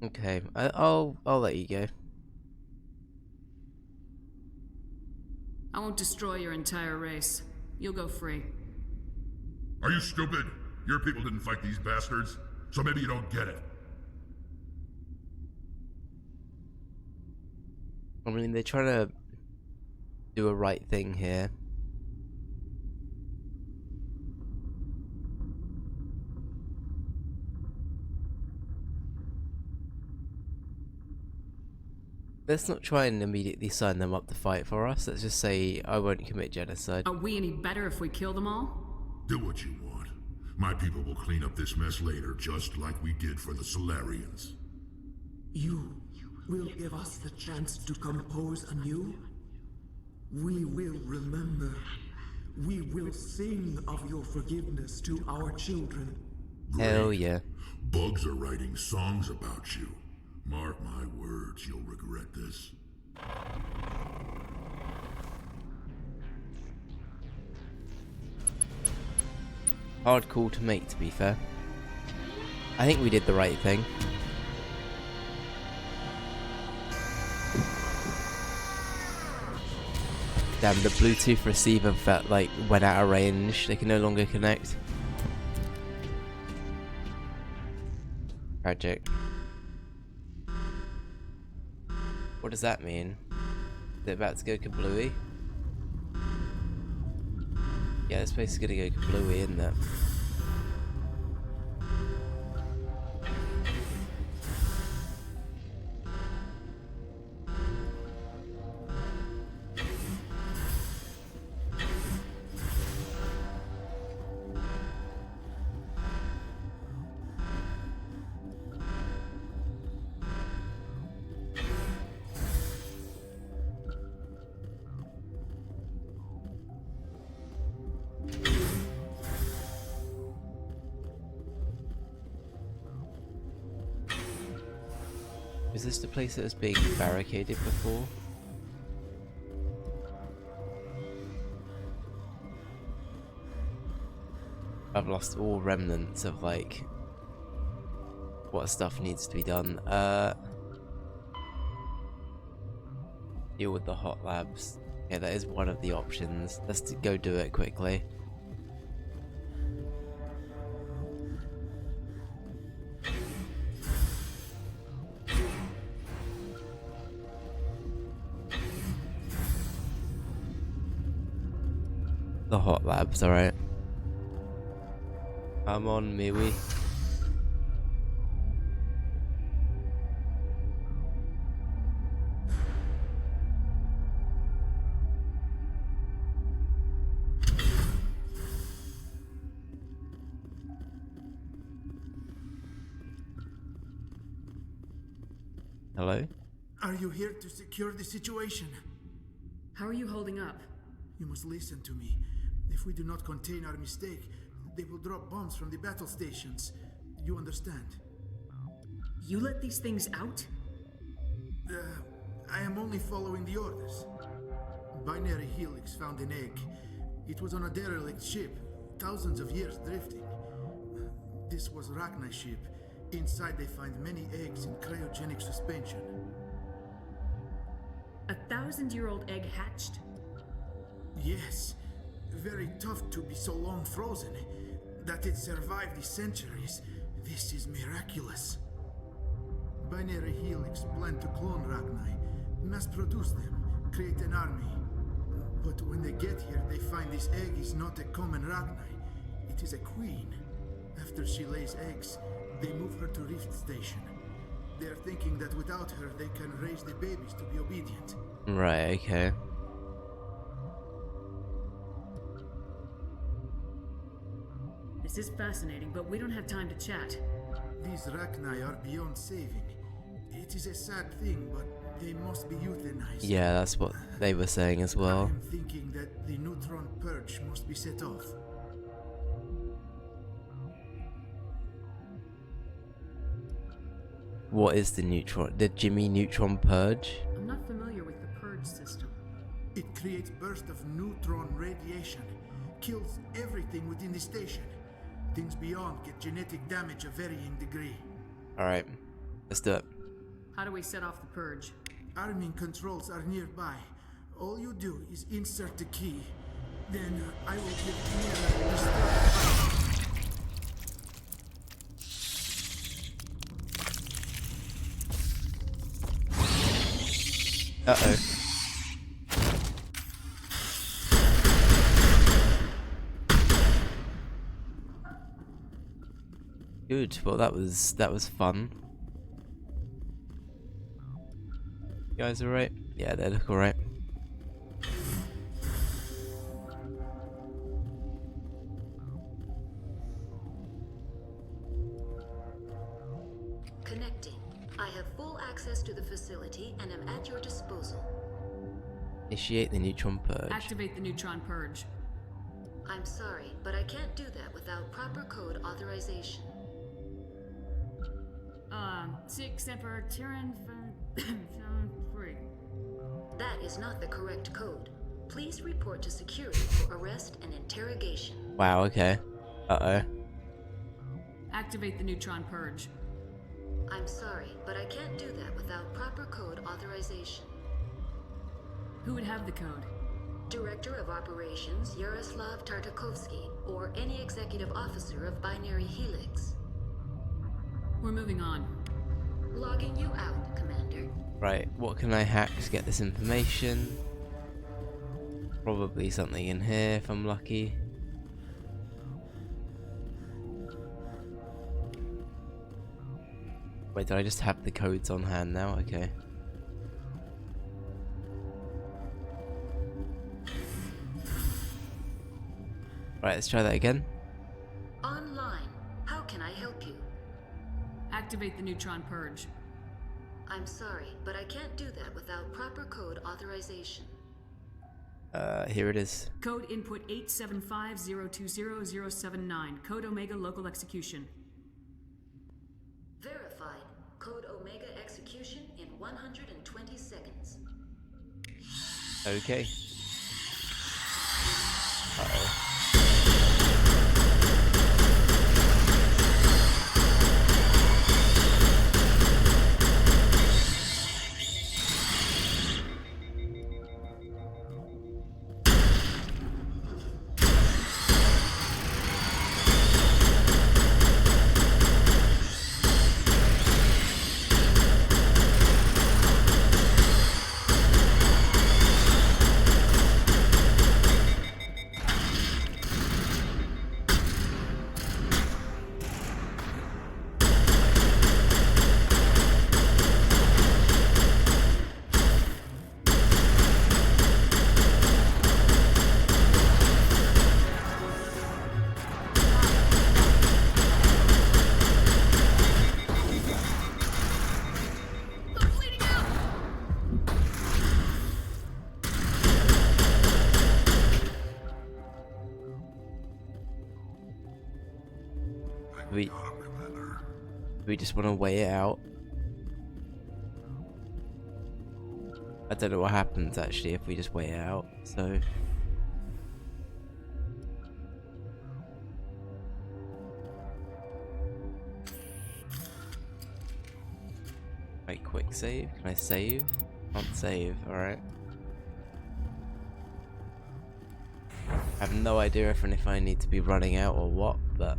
Speaker 1: Okay. I'll let you go.
Speaker 4: I won't destroy your entire race. You'll go free.
Speaker 7: Are you stupid? Your people didn't fight these bastards, so maybe you don't get it.
Speaker 1: I mean, they're trying to do a right thing here. Let's not try and immediately sign them up to fight for us. Let's just say, I won't commit genocide.
Speaker 4: Are we any better if we kill them all?
Speaker 7: Do what you want. My people will clean up this mess later, just like we did for the Solarians.
Speaker 13: You will give us the chance to compose anew? We will remember. We will sing of your forgiveness to our children.
Speaker 1: Hell yeah.
Speaker 7: Bugs are writing songs about you. Mark my words, you'll regret this.
Speaker 1: Hard call to make, to be fair. I think we did the right thing. Damn, the Bluetooth receiver felt like went out of range. They can no longer connect. Tragic. What does that mean? Is it about to go kablooey? Yeah, this place is gonna go kablooey, isn't it? Is this the place that was being barricaded before? I've lost all remnants of like what stuff needs to be done. Deal with the hot labs. Yeah, that is one of the options. Let's go do it quickly. The hot labs, alright. Come on, Miwi. Hello?
Speaker 14: Are you here to secure the situation?
Speaker 4: How are you holding up?
Speaker 14: You must listen to me. If we do not contain our mistake, they will drop bombs from the battle stations. You understand?
Speaker 4: You let these things out?
Speaker 14: I am only following the orders. Binary Helix found an egg. It was on a derelict ship, thousands of years drifting. This was Rachni's ship. Inside they find many eggs in cryogenic suspension.
Speaker 4: A 1,000-year-old egg hatched?
Speaker 14: Yes. Very tough to be so long frozen. That it survived the centuries. This is miraculous. Binary Helix plan to clone Rachni, mass produce them, create an army. But when they get here, they find this egg is not a common Rachni. It is a queen. After she lays eggs, they move her to Rift Station. They are thinking that without her, they can raise the babies to be obedient.
Speaker 1: Right, okay.
Speaker 4: This is fascinating, but we don't have time to chat.
Speaker 14: These Rachni are beyond saving. It is a sad thing, but they must be euthanized.
Speaker 1: Yeah, that's what they were saying as well.
Speaker 14: I am thinking that the neutron purge must be set off.
Speaker 1: What is the neutron? The Jimmy neutron purge?
Speaker 4: I'm not familiar with the purge system.
Speaker 14: It creates bursts of neutron radiation, kills everything within the station. Things beyond get genetic damage of varying degree.
Speaker 1: Alright, let's do it.
Speaker 4: How do we set off the purge?
Speaker 14: Arming controls are nearby. All you do is insert the key. Then I will give Mira the start.
Speaker 1: Uh-oh. Good. Well, that was fun. You guys alright? Yeah, they look alright.
Speaker 5: Connecting. I have full access to the facility and am at your disposal.
Speaker 1: Initiate the neutron purge.
Speaker 4: Activate the neutron purge.
Speaker 5: I'm sorry, but I can't do that without proper code authorization.
Speaker 4: 6 Emperor Tyrann 3.
Speaker 5: That is not the correct code. Please report to security for arrest and interrogation.
Speaker 1: Wow, okay. Uh-oh.
Speaker 4: Activate the neutron purge.
Speaker 5: I'm sorry, but I can't do that without proper code authorization.
Speaker 4: Who would have the code?
Speaker 5: Director of Operations Yaroslav Tartakovsky, or any executive officer of Binary Helix.
Speaker 4: We're moving on.
Speaker 5: Logging you out, Commander.
Speaker 1: Right, what can I hack to get this information? Probably something in here if I'm lucky. Wait, did I just have the codes on hand now? Okay. Right, let's try that again.
Speaker 5: Online. How can I help you?
Speaker 4: Activate the neutron purge.
Speaker 5: I'm sorry, but I can't do that without proper code authorization.
Speaker 1: Here it is.
Speaker 4: Code input 875020079. Code Omega local execution.
Speaker 5: Verified. Code Omega execution 120 seconds.
Speaker 1: Okay. Uh-oh. We just want to weigh it out. I don't know what happens actually if we just weigh it out, so... Right, quick save. Can I save? Can't save, alright. I have no idea if I need to be running out or what, but...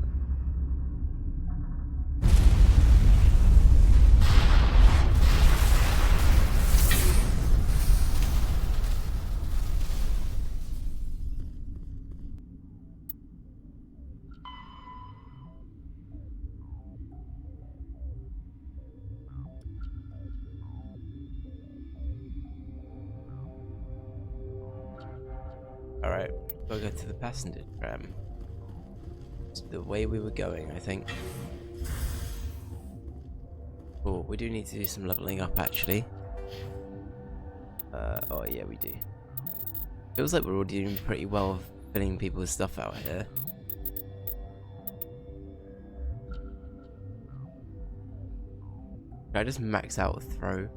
Speaker 1: Alright, we'll go to the passenger tram. It's the way we were going, I think. Oh, we do need to do some leveling up actually. Oh yeah, we do. Feels like we're all doing pretty well filling people's stuff out here. Can I just max out a throw?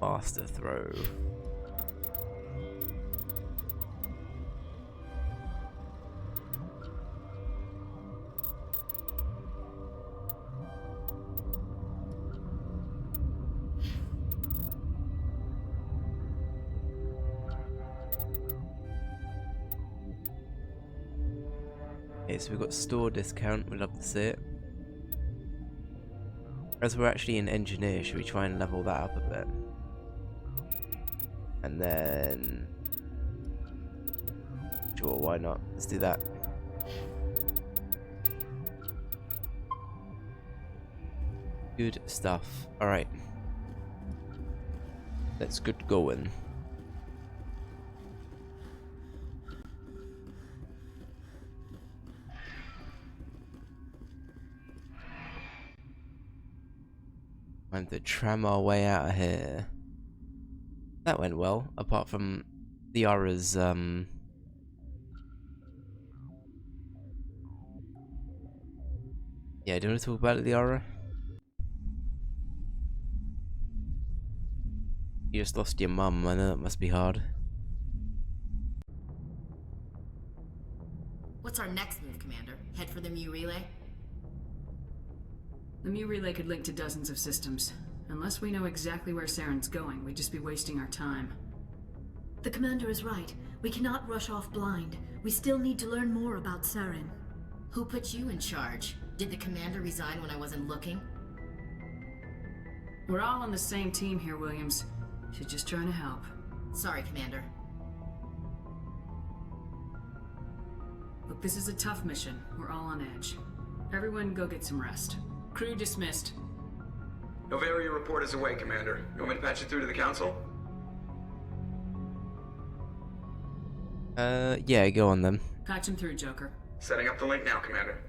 Speaker 1: Faster throw. Okay, so we've got store discount, we'd love to see it. As we're actually an engineer, should we try and level that up a bit? And then... Sure, why not? Let's do that. Good stuff. Alright. Let's get going. Time to tram our way out of here. That went well, apart from the aura's, Yeah, do you want to talk about it, the aura? You just lost your mum, I know that must be hard.
Speaker 6: What's our next move, Commander? Head for the Mu relay?
Speaker 4: The Mu relay could link to dozens of systems. Unless we know exactly where Saren's going, we'd just be wasting our time.
Speaker 12: The commander is right. We cannot rush off blind. We still need to learn more about Saren.
Speaker 6: Who put you in charge? Did the commander resign when I wasn't looking?
Speaker 4: We're all on the same team here, Williams. She's just trying to help.
Speaker 6: Sorry, Commander.
Speaker 4: Look, this is a tough mission. We're all on edge. Everyone go get some rest. Crew dismissed.
Speaker 15: Novaria report is away, Commander. You want me to patch it through to the Council?
Speaker 1: Yeah, go on then.
Speaker 4: Patch him through, Joker.
Speaker 15: Setting up the link now, Commander.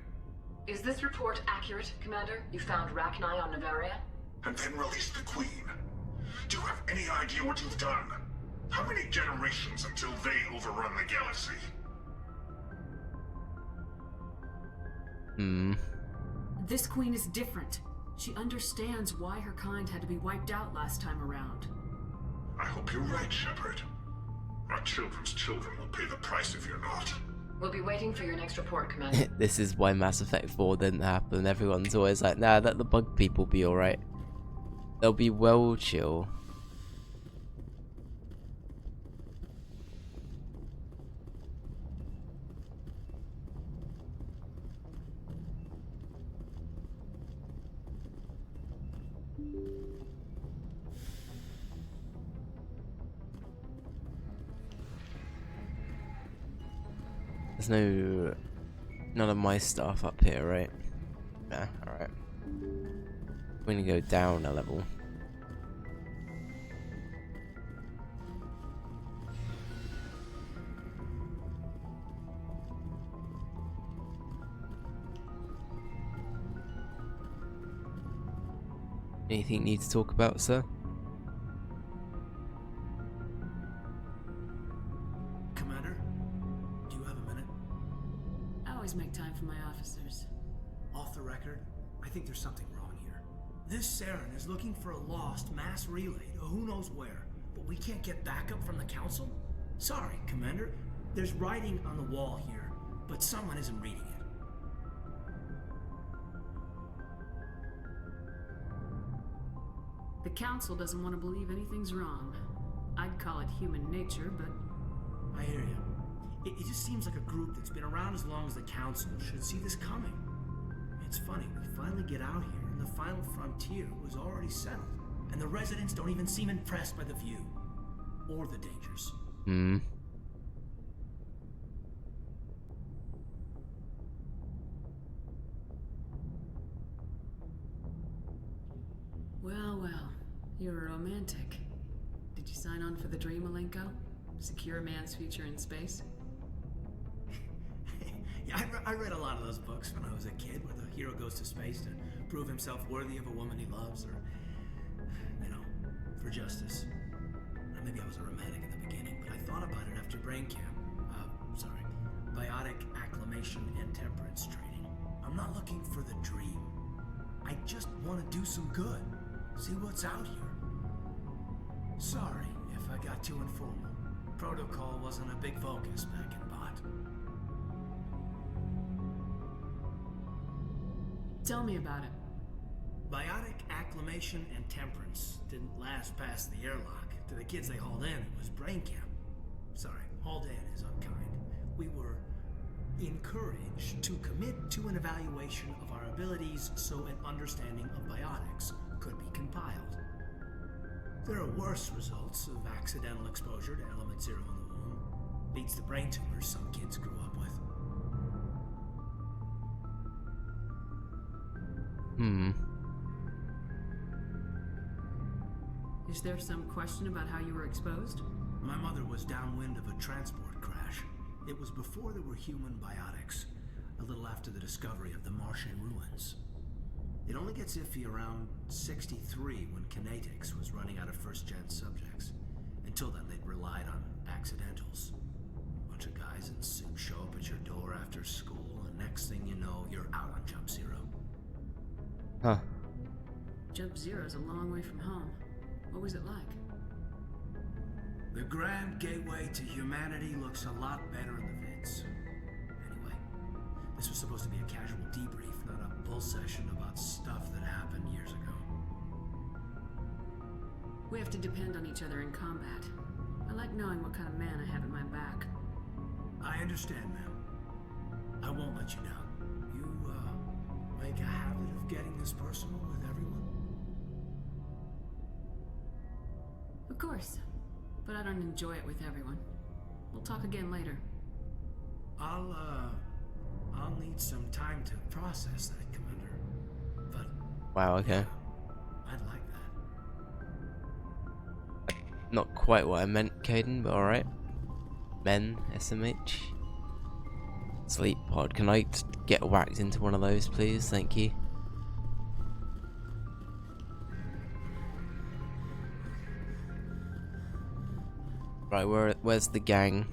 Speaker 16: Is this report accurate, Commander? You found Rachni on Novaria?
Speaker 17: And then released the Queen. Do you have any idea what you've done? How many generations until they overrun the galaxy?
Speaker 1: Hmm.
Speaker 4: This queen is different. She understands why her kind had to be wiped out last time around.
Speaker 17: I hope you're right, Shepard. Our children's children will pay the price if you're not.
Speaker 16: We'll be waiting for your next report, Commander.
Speaker 1: This is why Mass Effect 4 didn't happen. Everyone's always like, nah, let the bug people be alright. They'll be well chill. There's none of my stuff up here, right? Yeah, alright. We're gonna go down a level. Anything you need to talk about, sir?
Speaker 18: Commander, do you have a minute?
Speaker 4: I always make time for my officers.
Speaker 18: Off the record, I think there's something wrong here. This Saren is looking for a lost mass relay to who knows where, but we can't get backup from the Council? Sorry, Commander. There's writing on the wall here, but someone isn't reading it.
Speaker 4: The Council doesn't want to believe anything's wrong. I'd call it human nature, but...
Speaker 18: I hear you. It just seems like a group that's been around as long as the Council should see this coming. It's funny, we finally get out here, and the final frontier was already settled. And the residents don't even seem impressed by the view. Or the dangers.
Speaker 1: Hmm.
Speaker 4: Well, well. You're a romantic. Did you sign on for the dream, Malenko? Secure a man's future in space?
Speaker 18: Yeah, I read a lot of those books when I was a kid, where the hero goes to space to prove himself worthy of a woman he loves, or, you know, for justice. Maybe I was a romantic in the beginning, but I thought about it after brain camp. Biotic acclimation and temperance training. I'm not looking for the dream. I just want to do some good. See what's out here. Sorry if I got too informal. Protocol wasn't a big focus back in Bot.
Speaker 4: Tell me about it.
Speaker 18: Biotic acclimation and temperance didn't last past the airlock. To the kids they hauled in, it was brain camp. Sorry, hauled in is unkind. We were encouraged to commit to an evaluation of our abilities so an understanding of biotics could be compiled. There are worse results of accidental exposure to element 0 in the womb. Beats the brain tumors some kids grew up with.
Speaker 1: Hmm.
Speaker 4: Is there some question about how you were exposed?
Speaker 18: My mother was downwind of a transport crash. It was before there were human biotics, a little after the discovery of the Marche ruins. It only gets iffy around 63 when Kinetics was running out of first-gen subjects. Until then, they'd relied on accidentals. A bunch of guys in suits show up at your door after school, and next thing you know, you're out on Jump Zero.
Speaker 1: Huh.
Speaker 4: Jump Zero's a long way from home. What was it like?
Speaker 18: The grand gateway to humanity looks a lot better in the vids. Anyway, this was supposed to be a casual debrief, not a bull session about stuff that happened years ago.
Speaker 4: We have to depend on each other in combat. I like knowing what kind of man I have at my back.
Speaker 18: I understand, ma'am. I won't let you down. You, make a habit of getting this personal with everyone?
Speaker 4: Of course. But I don't enjoy it with everyone. We'll talk again later.
Speaker 18: I'll need some time to process that, Commander. But...
Speaker 1: Wow, okay.
Speaker 18: I'd like that.
Speaker 1: Not quite what I meant, Caden, but alright. Men, SMH. Sleep pod. Can I get whacked into one of those, please? Thank you. Right, where's the gang?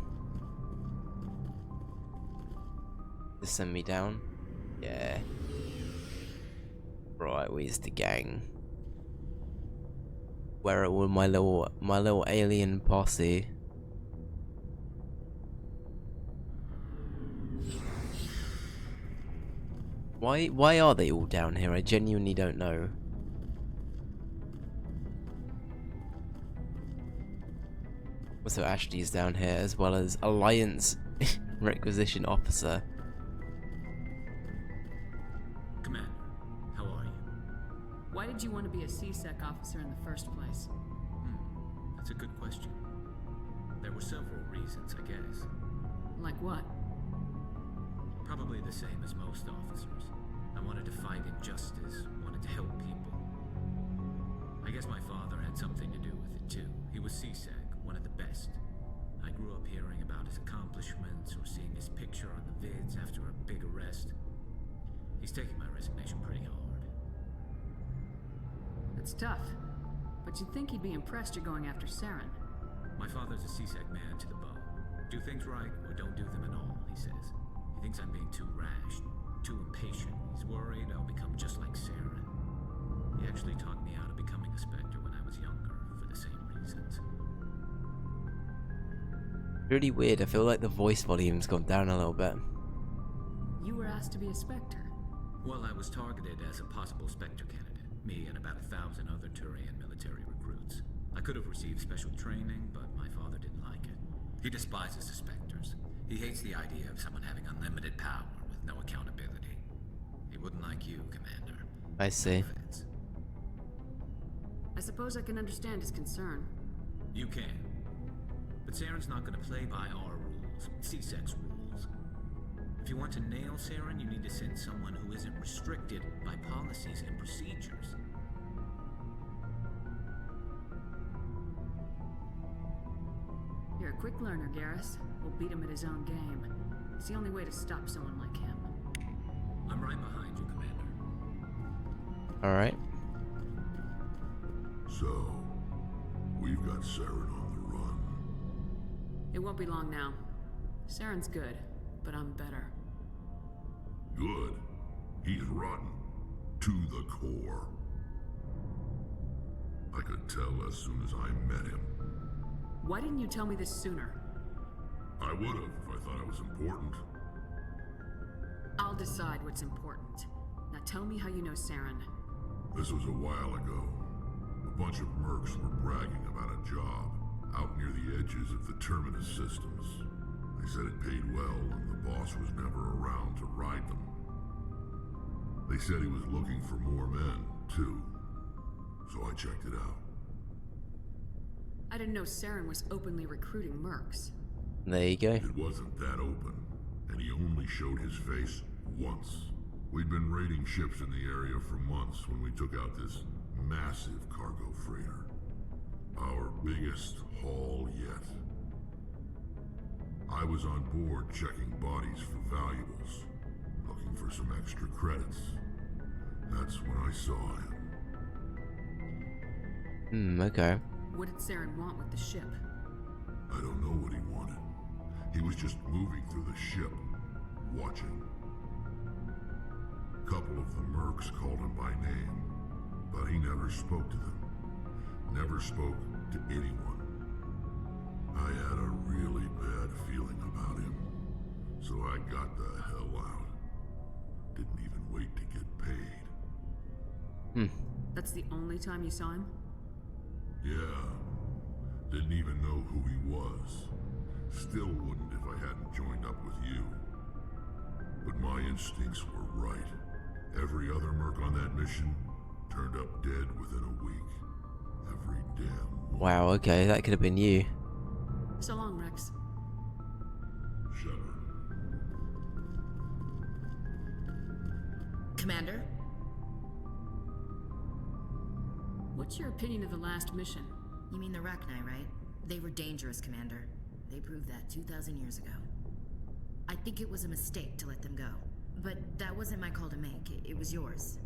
Speaker 1: Just send me down. Yeah. Right, where's the gang? Where are all my little alien posse? Why are they all down here? I genuinely don't know. Also, Ashley's down here as well as Alliance Requisition Officer.
Speaker 19: Commander, how are you?
Speaker 4: Why did you want to be a CSEC officer in the first place?
Speaker 19: That's a good question. There were several reasons, I guess.
Speaker 4: Like what?
Speaker 19: Probably the same as most officers. I wanted to fight injustice, wanted to help people. I guess my father had something to do with it too. He was CSEC, one of the best. I grew up hearing about his accomplishments or seeing his picture on the vids after a big arrest. He's taking my resignation pretty hard.
Speaker 4: That's tough. But you'd think he'd be impressed you're going after Saren.
Speaker 19: My father's a CSEC man to the bone. Do things right or don't do them at all, he says. He thinks I'm being too rash, too impatient. He's worried I'll become just like Saren. He actually talked me out of becoming a Spectre when I was younger, for the same reasons.
Speaker 1: Really weird, I feel like the voice volume's gone down a little bit.
Speaker 4: You were asked to be a Spectre.
Speaker 19: Well, I was targeted as a possible Spectre candidate. Me and about 1,000 other Turian military recruits. I could have received special training, but my father didn't like it. He despises the Spectres. He hates the idea of someone having unlimited power with no accountability. He wouldn't like you, Commander.
Speaker 1: I see.
Speaker 4: I suppose I can understand his concern.
Speaker 19: You can. But Saren's not going to play by our rules, CSEC's rules. If you want to nail Saren, you need to send someone who isn't restricted by policies and procedures.
Speaker 4: You're a quick learner, Garrus. We'll beat him at his own game. It's the only way to stop someone like him.
Speaker 19: I'm right behind you, Commander.
Speaker 1: Alright.
Speaker 7: So, we've got Saren on the run.
Speaker 4: It won't be long now. Saren's good, but I'm better.
Speaker 7: Good. He's rotten. To the core. I could tell as soon as I met him.
Speaker 4: Why didn't you tell me this sooner?
Speaker 7: I would have if I thought it was important.
Speaker 4: I'll decide what's important. Now tell me how you know Saren.
Speaker 7: This was a while ago. A bunch of mercs were bragging about a job out near the edges of the Terminus systems. They said it paid well and the boss was never around to ride them. They said he was looking for more men, too. So I checked it out.
Speaker 4: I didn't know Saren was openly recruiting mercs.
Speaker 1: There you go.
Speaker 7: It wasn't that open, and he only showed his face once. We'd been raiding ships in the area for months when we took out this massive cargo freighter. Our biggest haul yet. I was on board checking bodies for valuables, looking for some extra credits. That's when I saw him.
Speaker 1: Okay.
Speaker 4: What did Saren want with the ship?
Speaker 7: I don't know what he wanted. He was just moving through the ship, watching. A couple of the mercs called him by name, but he never spoke to them. Never spoke to anyone. I had a really bad feeling about him, so I got the hell out. Didn't even wait to get paid.
Speaker 4: That's the only time you saw him?
Speaker 7: Yeah. Didn't even know who he was. Still wouldn't if I hadn't joined up with you. But my instincts were right. Every other merc on that mission turned up dead within a week. Every damn one.
Speaker 1: Wow, okay, that could have been you.
Speaker 4: So long, Rex.
Speaker 7: Shepard.
Speaker 5: Commander?
Speaker 4: What's your opinion of the last mission?
Speaker 5: You mean the Rachni, right? They were dangerous, Commander. They proved that 2,000 years ago. I think it was a mistake to let them go. But that wasn't my call to make. It was yours.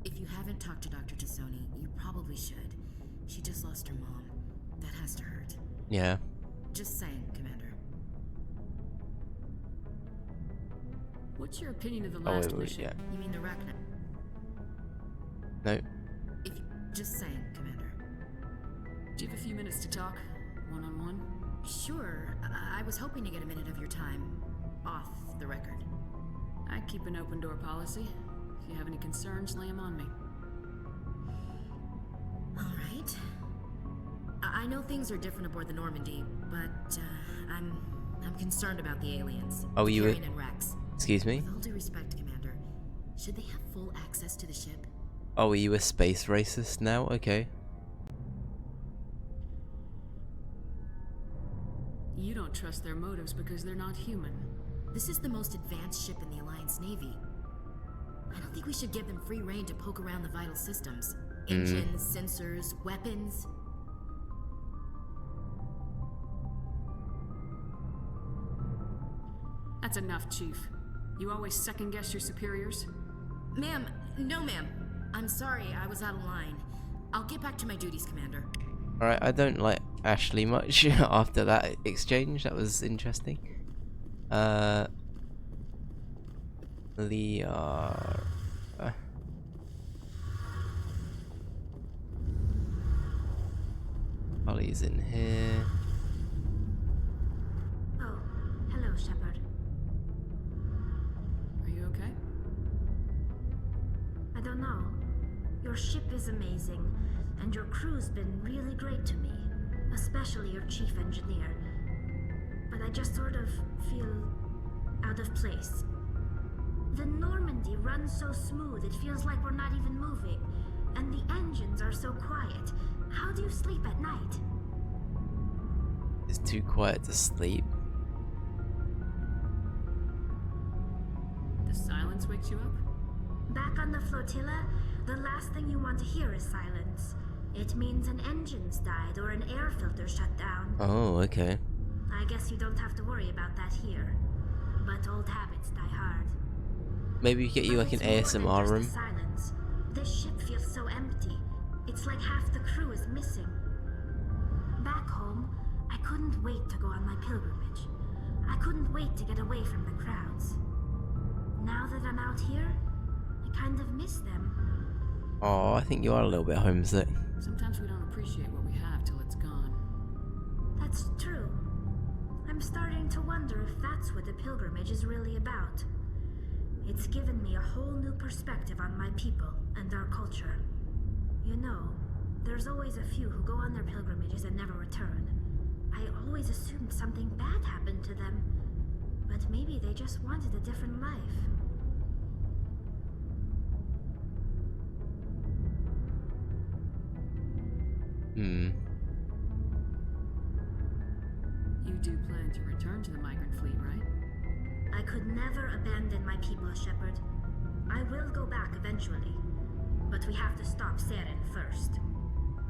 Speaker 5: If you haven't talked to Dr. Tassoni, you probably should. She just lost her mom. That has to hurt.
Speaker 1: Yeah.
Speaker 5: Just saying, Commander.
Speaker 4: What's your opinion of the
Speaker 1: Oh,
Speaker 4: last
Speaker 1: wait,
Speaker 4: mission?
Speaker 1: yeah.
Speaker 5: You mean the Rachni?
Speaker 1: No.
Speaker 5: Just saying, Commander.
Speaker 4: Do you have a few minutes to talk? One-on-one?
Speaker 5: Sure. I was hoping to get a minute of your time off the record.
Speaker 4: I keep an open door policy. If you have any concerns, lay them on me.
Speaker 5: All right. I know things are different aboard the Normandy, but I'm concerned about the aliens.
Speaker 1: Oh, you
Speaker 5: Karen and Rex.
Speaker 1: Excuse me?
Speaker 5: With all due respect, Commander, should they have full access to the ship?
Speaker 1: Oh, are you a space racist now? Okay.
Speaker 4: You don't trust their motives because they're not human.
Speaker 5: This is the most advanced ship in the Alliance Navy. I don't think we should give them free rein to poke around the vital systems. Engines, sensors, weapons.
Speaker 4: That's enough, Chief. You always second-guess your superiors?
Speaker 5: Ma'am, no ma'am. I'm sorry, I was out of line. I'll get back to my duties, Commander.
Speaker 1: Alright, I don't like Ashley much after that exchange. That was interesting. Liara. Ollie's in here.
Speaker 12: Oh, hello, Shepard.
Speaker 4: Are you okay?
Speaker 12: I don't know. Your ship is amazing, and your crew's been really great to me, especially your chief engineer. But I just sort of feel out of place. The Normandy runs so smooth it feels like we're not even moving, and the engines are so quiet. How do you sleep at night?
Speaker 1: It's too quiet to sleep.
Speaker 4: The silence wakes you up?
Speaker 12: Back on the flotilla, the last thing you want to hear is silence. It means an engine's died or an air filter shut down.
Speaker 1: Oh, okay.
Speaker 12: I guess you don't have to worry about that here. But old habits die hard.
Speaker 1: Maybe we get you like an ASMR room.
Speaker 12: Silence. This ship feels so empty. It's like half the crew is missing. Back home, I couldn't wait to go on my pilgrimage. I couldn't wait to get away from the crowds. Now that I'm out here, I kind of miss them.
Speaker 1: Oh, I think you are a little bit homesick.
Speaker 4: Sometimes we don't appreciate what we have till it's gone.
Speaker 12: That's true. I'm starting to wonder if that's what the pilgrimage is really about. It's given me a whole new perspective on my people and our culture. You know, there's always a few who go on their pilgrimages and never return. I always assumed something bad happened to them, but maybe they just wanted a different life.
Speaker 4: You do plan to return to the migrant fleet, right?
Speaker 12: I could never abandon my people, Shepard. I will go back eventually, but we have to stop Saren first.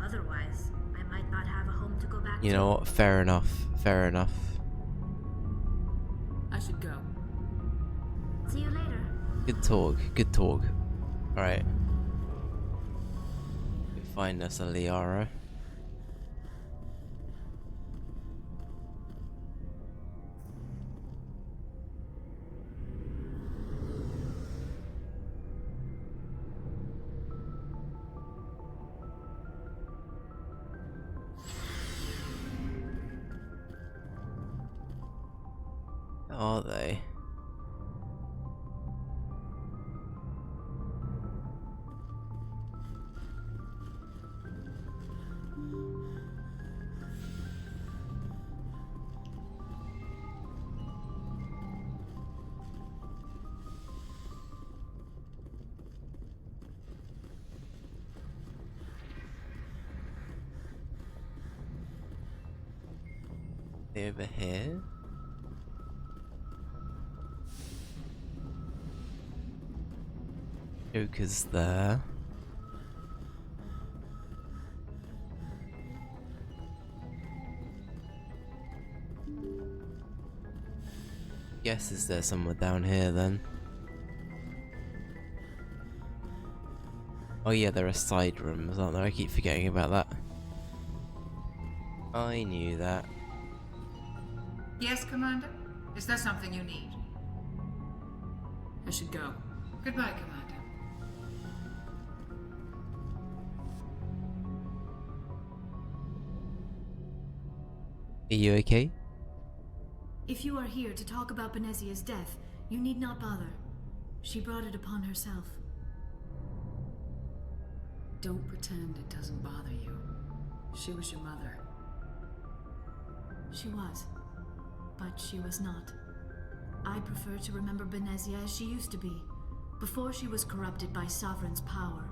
Speaker 12: Otherwise, I might not have a home to go back to.
Speaker 1: You know what? Fair enough. Fair enough.
Speaker 4: I should go.
Speaker 12: See you later.
Speaker 1: Good talk. Good talk. Alright. Find us a Liara. Are they? They over here? Joker's there. Guess is there somewhere down here then? Oh yeah, there are side rooms, aren't there? I keep forgetting about that. I knew that.
Speaker 20: Yes, Commander? Is there something you need?
Speaker 4: should go. Goodbye, Commander.
Speaker 1: Are you okay?
Speaker 12: If you are here to talk about Benezia's death, you need not bother. She brought it upon herself.
Speaker 4: Don't pretend it doesn't bother you. She was your mother.
Speaker 12: She was. But she was not. I prefer to remember Benezia as she used to be, before she was corrupted by Sovereign's power.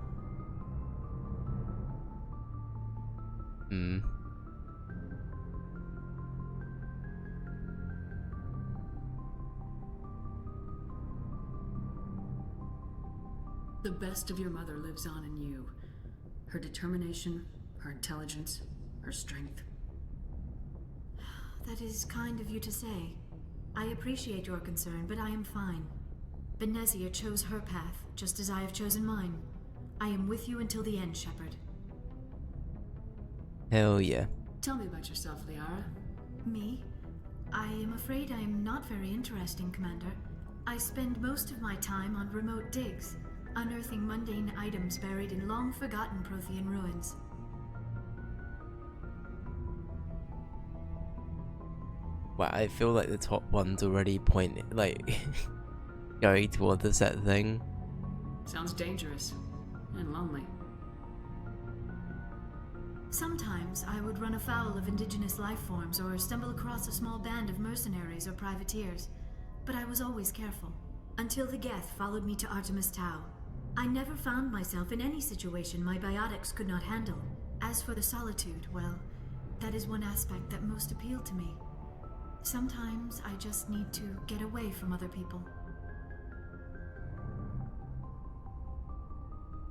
Speaker 1: Hmm.
Speaker 4: The best of your mother lives on in you. Her determination, her intelligence, her strength.
Speaker 12: That is kind of you to say. I appreciate your concern, but I am fine. Benezia chose her path, just as I have chosen mine. I am with you until the end, Shepard.
Speaker 1: Hell yeah.
Speaker 4: Tell me about yourself, Liara.
Speaker 12: Me? I am afraid I am not very interesting, Commander. I spend most of my time on remote digs, unearthing mundane items buried in long-forgotten Prothean ruins.
Speaker 1: Wow, I feel like the top one's already pointing, like, going toward the set thing.
Speaker 4: Sounds dangerous. And lonely.
Speaker 12: Sometimes I would run afoul of indigenous life forms or stumble across a small band of mercenaries or privateers, but I was always careful. Until the Geth followed me to Artemis Tau. I never found myself in any situation my biotics could not handle. As for the solitude, well, that is one aspect that most appealed to me. Sometimes I just need to get away from other people.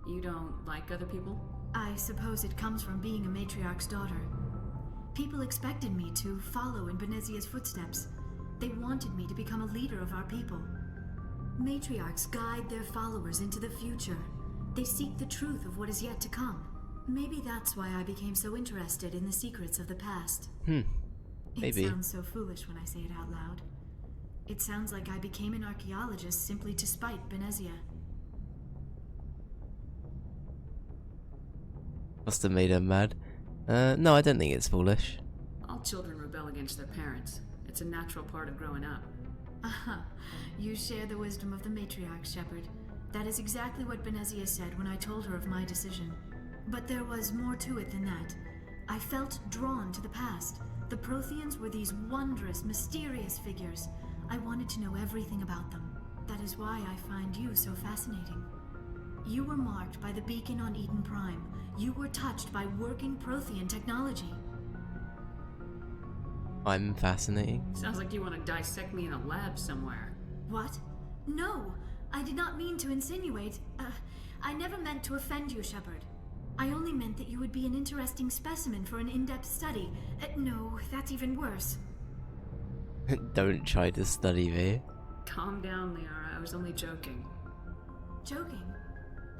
Speaker 4: You don't like other people?
Speaker 12: I suppose it comes from being a matriarch's daughter. People expected me to follow in Benezia's footsteps. They wanted me to become a leader of our people. Matriarchs guide their followers into the future. They seek the truth of what is yet to come. Maybe that's why I became so interested in the secrets of the past.
Speaker 1: Maybe.
Speaker 12: It sounds so foolish when I say it out loud. It sounds like I became an archaeologist simply to spite Benezia.
Speaker 1: Must have made her mad. No, I don't think it's foolish.
Speaker 4: All children rebel against their parents. It's a natural part of growing up.
Speaker 12: Aha, you share the wisdom of the matriarch, Shepard. That is exactly what Benezia said when I told her of my decision. But there was more to it than that. I felt drawn to the past. The Protheans were these wondrous, mysterious figures. I wanted to know everything about them. That is why I find you so fascinating. You were marked by the beacon on Eden Prime. You were touched by working Prothean technology.
Speaker 1: I'm fascinating.
Speaker 4: Sounds like you want to dissect me in a lab somewhere.
Speaker 12: What? No! I did not mean to insinuate. I never meant to offend you, Shepard. I only meant that you would be an interesting specimen for an in-depth study. No, that's even worse.
Speaker 1: Don't try to study me.
Speaker 4: Calm down, Liara. I was only joking.
Speaker 12: Joking?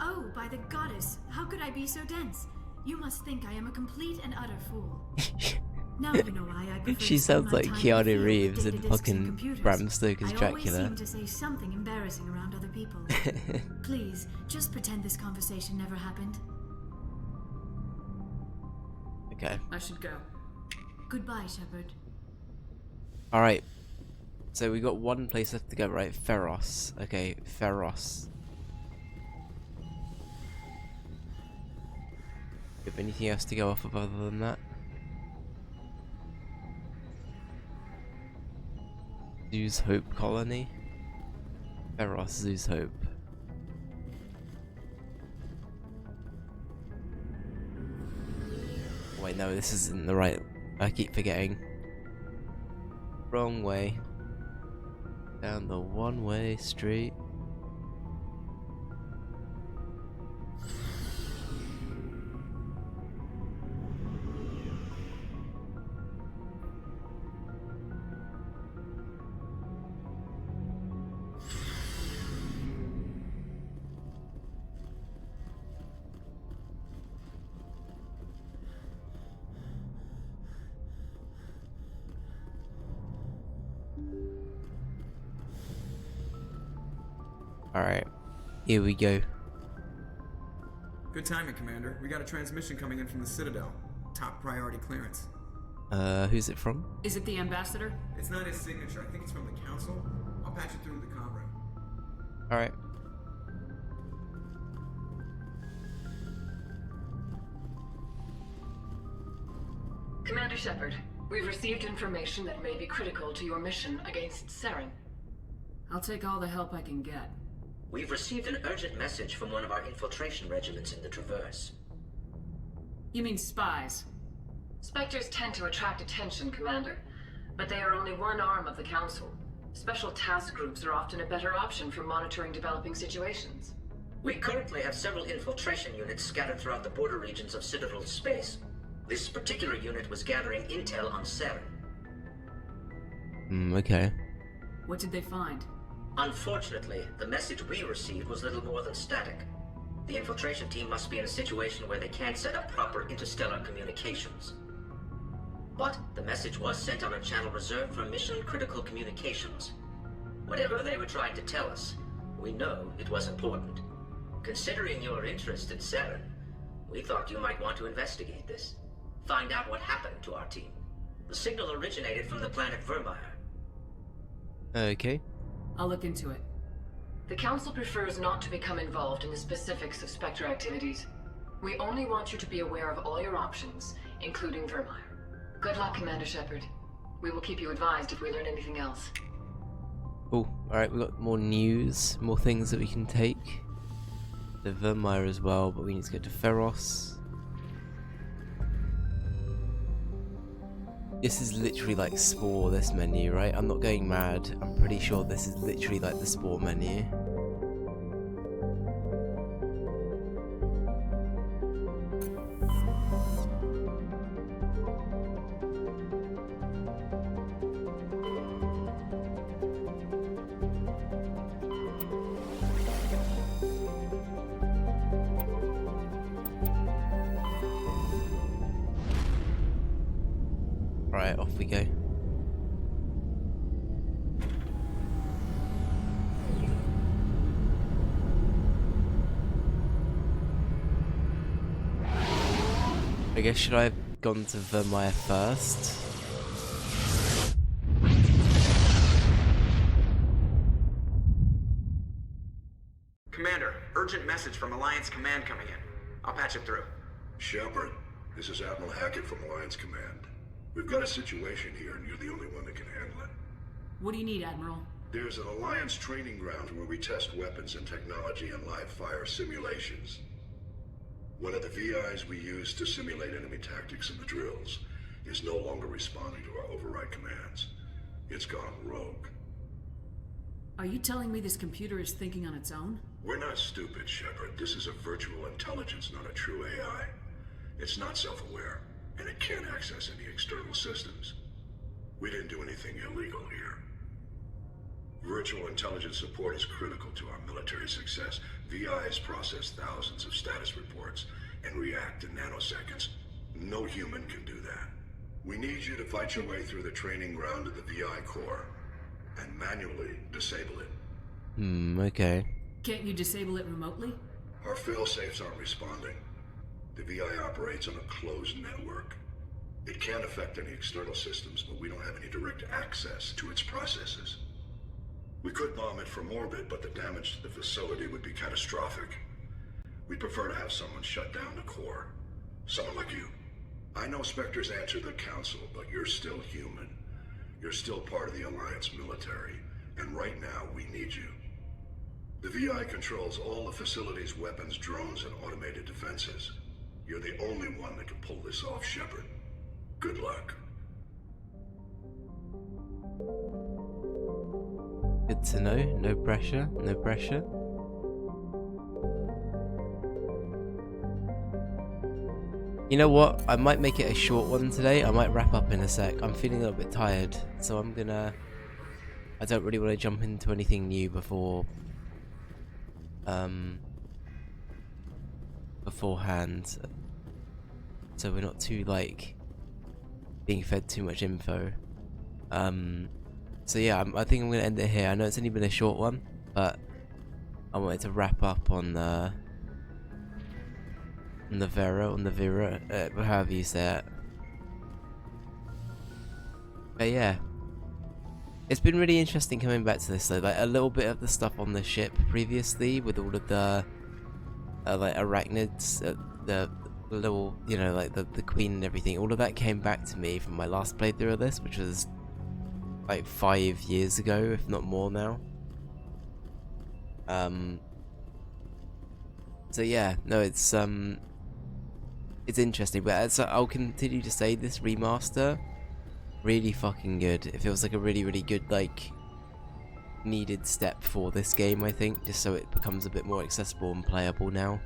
Speaker 12: Oh, by the goddess, how could I be so dense? You must think I am a complete and utter fool. Now you know why I prefer
Speaker 1: She
Speaker 12: to spend
Speaker 1: sounds
Speaker 12: my
Speaker 1: like
Speaker 12: time
Speaker 1: Keanu
Speaker 12: field with
Speaker 1: Reeves in
Speaker 12: data disks and
Speaker 1: fucking
Speaker 12: computers.
Speaker 1: Bram Stoker's
Speaker 12: I
Speaker 1: Dracula.
Speaker 12: always seem to say something embarrassing around other people. Please, just pretend this conversation never happened.
Speaker 1: Okay.
Speaker 4: I should go.
Speaker 12: Goodbye, Shepard.
Speaker 1: Alright. So we got one place left to go, right? Feros. Okay, Feros. You have anything else to go off of other than that? Zoo's Hope Colony? Feros, Zoo's Hope. Wait, no, this isn't the right... I keep forgetting. Wrong way. Down the one-way street. Alright, here we go.
Speaker 15: Good timing, Commander. We got a transmission coming in from the Citadel. Top priority clearance.
Speaker 1: Who's it from?
Speaker 4: Is it the ambassador?
Speaker 15: It's not his signature. I think it's from the Council. I'll patch it through to the comm room.
Speaker 1: Alright.
Speaker 16: Commander Shepard, we've received information that may be critical to your mission against Saren.
Speaker 4: I'll take all the help I can get.
Speaker 20: We've received an urgent message from one of our infiltration regiments in the Traverse.
Speaker 4: You mean spies?
Speaker 16: Spectres tend to attract attention, Commander, but they are only one arm of the Council. Special task groups are often a better option for monitoring developing situations.
Speaker 20: We currently have several infiltration units scattered throughout the border regions of Citadel space. This particular unit was gathering intel on Saren.
Speaker 1: Okay.
Speaker 4: What did they find?
Speaker 20: Unfortunately, the message we received was little more than static. The infiltration team must be in a situation where they can't set up proper interstellar communications. But the message was sent on a channel reserved for mission-critical communications. Whatever they were trying to tell us, we know it was important. Considering your interest in Saren, we thought you might want to investigate this. Find out what happened to our team. The signal originated from the planet Vermeer.
Speaker 1: Okay.
Speaker 4: I'll look into it.
Speaker 16: The Council prefers not to become involved in the specifics of Spectre activities. We only want you to be aware of all your options, including Vermeer. Good luck, Commander Shepard. We will keep you advised if we learn anything else.
Speaker 1: Oh, alright, we've got more news, more things that we can take. The Vermeer as well, but we need to go to Feros. This is literally like Spore, this menu, right? I'm not going mad. I'm pretty sure this is literally like the Spore menu. Right, off we go. I guess should I have gone to Vermeer first?
Speaker 15: Commander, urgent message from Alliance Command coming in. I'll patch it through.
Speaker 17: Shepard, this is Admiral Hackett from Alliance Command. We've got a situation here, and you're the only one that can handle it.
Speaker 4: What do you need, Admiral?
Speaker 17: There's an Alliance training ground where we test weapons and technology in live fire simulations. One of the VIs we use to simulate enemy tactics in the drills is no longer responding to our override commands. It's gone rogue.
Speaker 4: Are you telling me this computer is thinking on its own?
Speaker 17: We're not stupid, Shepard. This is a virtual intelligence, not a true AI. It's not self-aware, and it can't access any external systems. We didn't do anything illegal here. Virtual intelligence support is critical to our military success. VIs process thousands of status reports and react in nanoseconds. No human can do that. We need you to fight your way through the training ground of the VI core and manually disable it.
Speaker 1: Okay.
Speaker 4: Can't you disable it remotely?
Speaker 17: Our fail-safes aren't responding. The VI operates on a closed network. It can't affect any external systems, but we don't have any direct access to its processes. We could bomb it from orbit, but the damage to the facility would be catastrophic. We'd prefer to have someone shut down the core. Someone like you. I know Spectres answer the Council, but you're still human. You're still part of the Alliance military, and right now we need you. The VI controls all the facility's weapons, drones, and automated defenses. You're the only one that can pull this off, Shepard. Good luck.
Speaker 1: Good to know. No pressure. No pressure. You know what? I might make it a short one today. I might wrap up in a sec. I'm feeling a little bit tired, so I'm gonna... I don't really want to jump into anything new beforehand. So we're not too, like, being fed too much info. So yeah, I think I'm gonna end it here. I know it's only been a short one, but I wanted to wrap up on the Vera, however you say it. But yeah, it's been really interesting coming back to this though. Like a little bit of the stuff on the ship previously, with all of the like arachnids, the little, you know, like the queen and everything. All of that came back to me from my last playthrough of this, which was like 5 years ago, if not more now. So yeah, no, it's interesting, but I'll continue to say this remaster, really fucking good. It feels like a really, really good, like, needed step for this game, I think, just so it becomes a bit more accessible and playable now.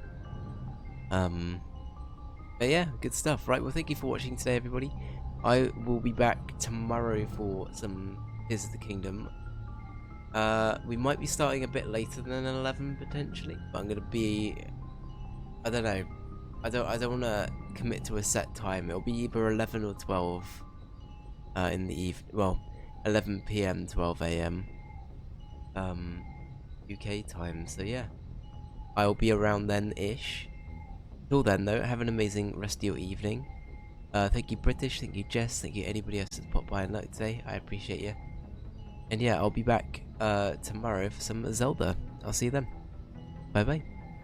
Speaker 1: But yeah, good stuff. Right, well, thank you for watching today, everybody. I will be back tomorrow for some Tears of the Kingdom. We might be starting a bit later than 11 potentially, but I'm gonna be, I don't know. I don't want to commit to a set time. It'll be either 11 or 12 in the evening. Well, 11 PM, 12 AM UK time. So yeah, I'll be around then-ish. Till then though, have an amazing rest of your evening. Thank you British, thank you Jess, thank you anybody else that's popped by and liked today. I appreciate you. And yeah, I'll be back tomorrow for some Zelda. I'll see you then. Bye bye.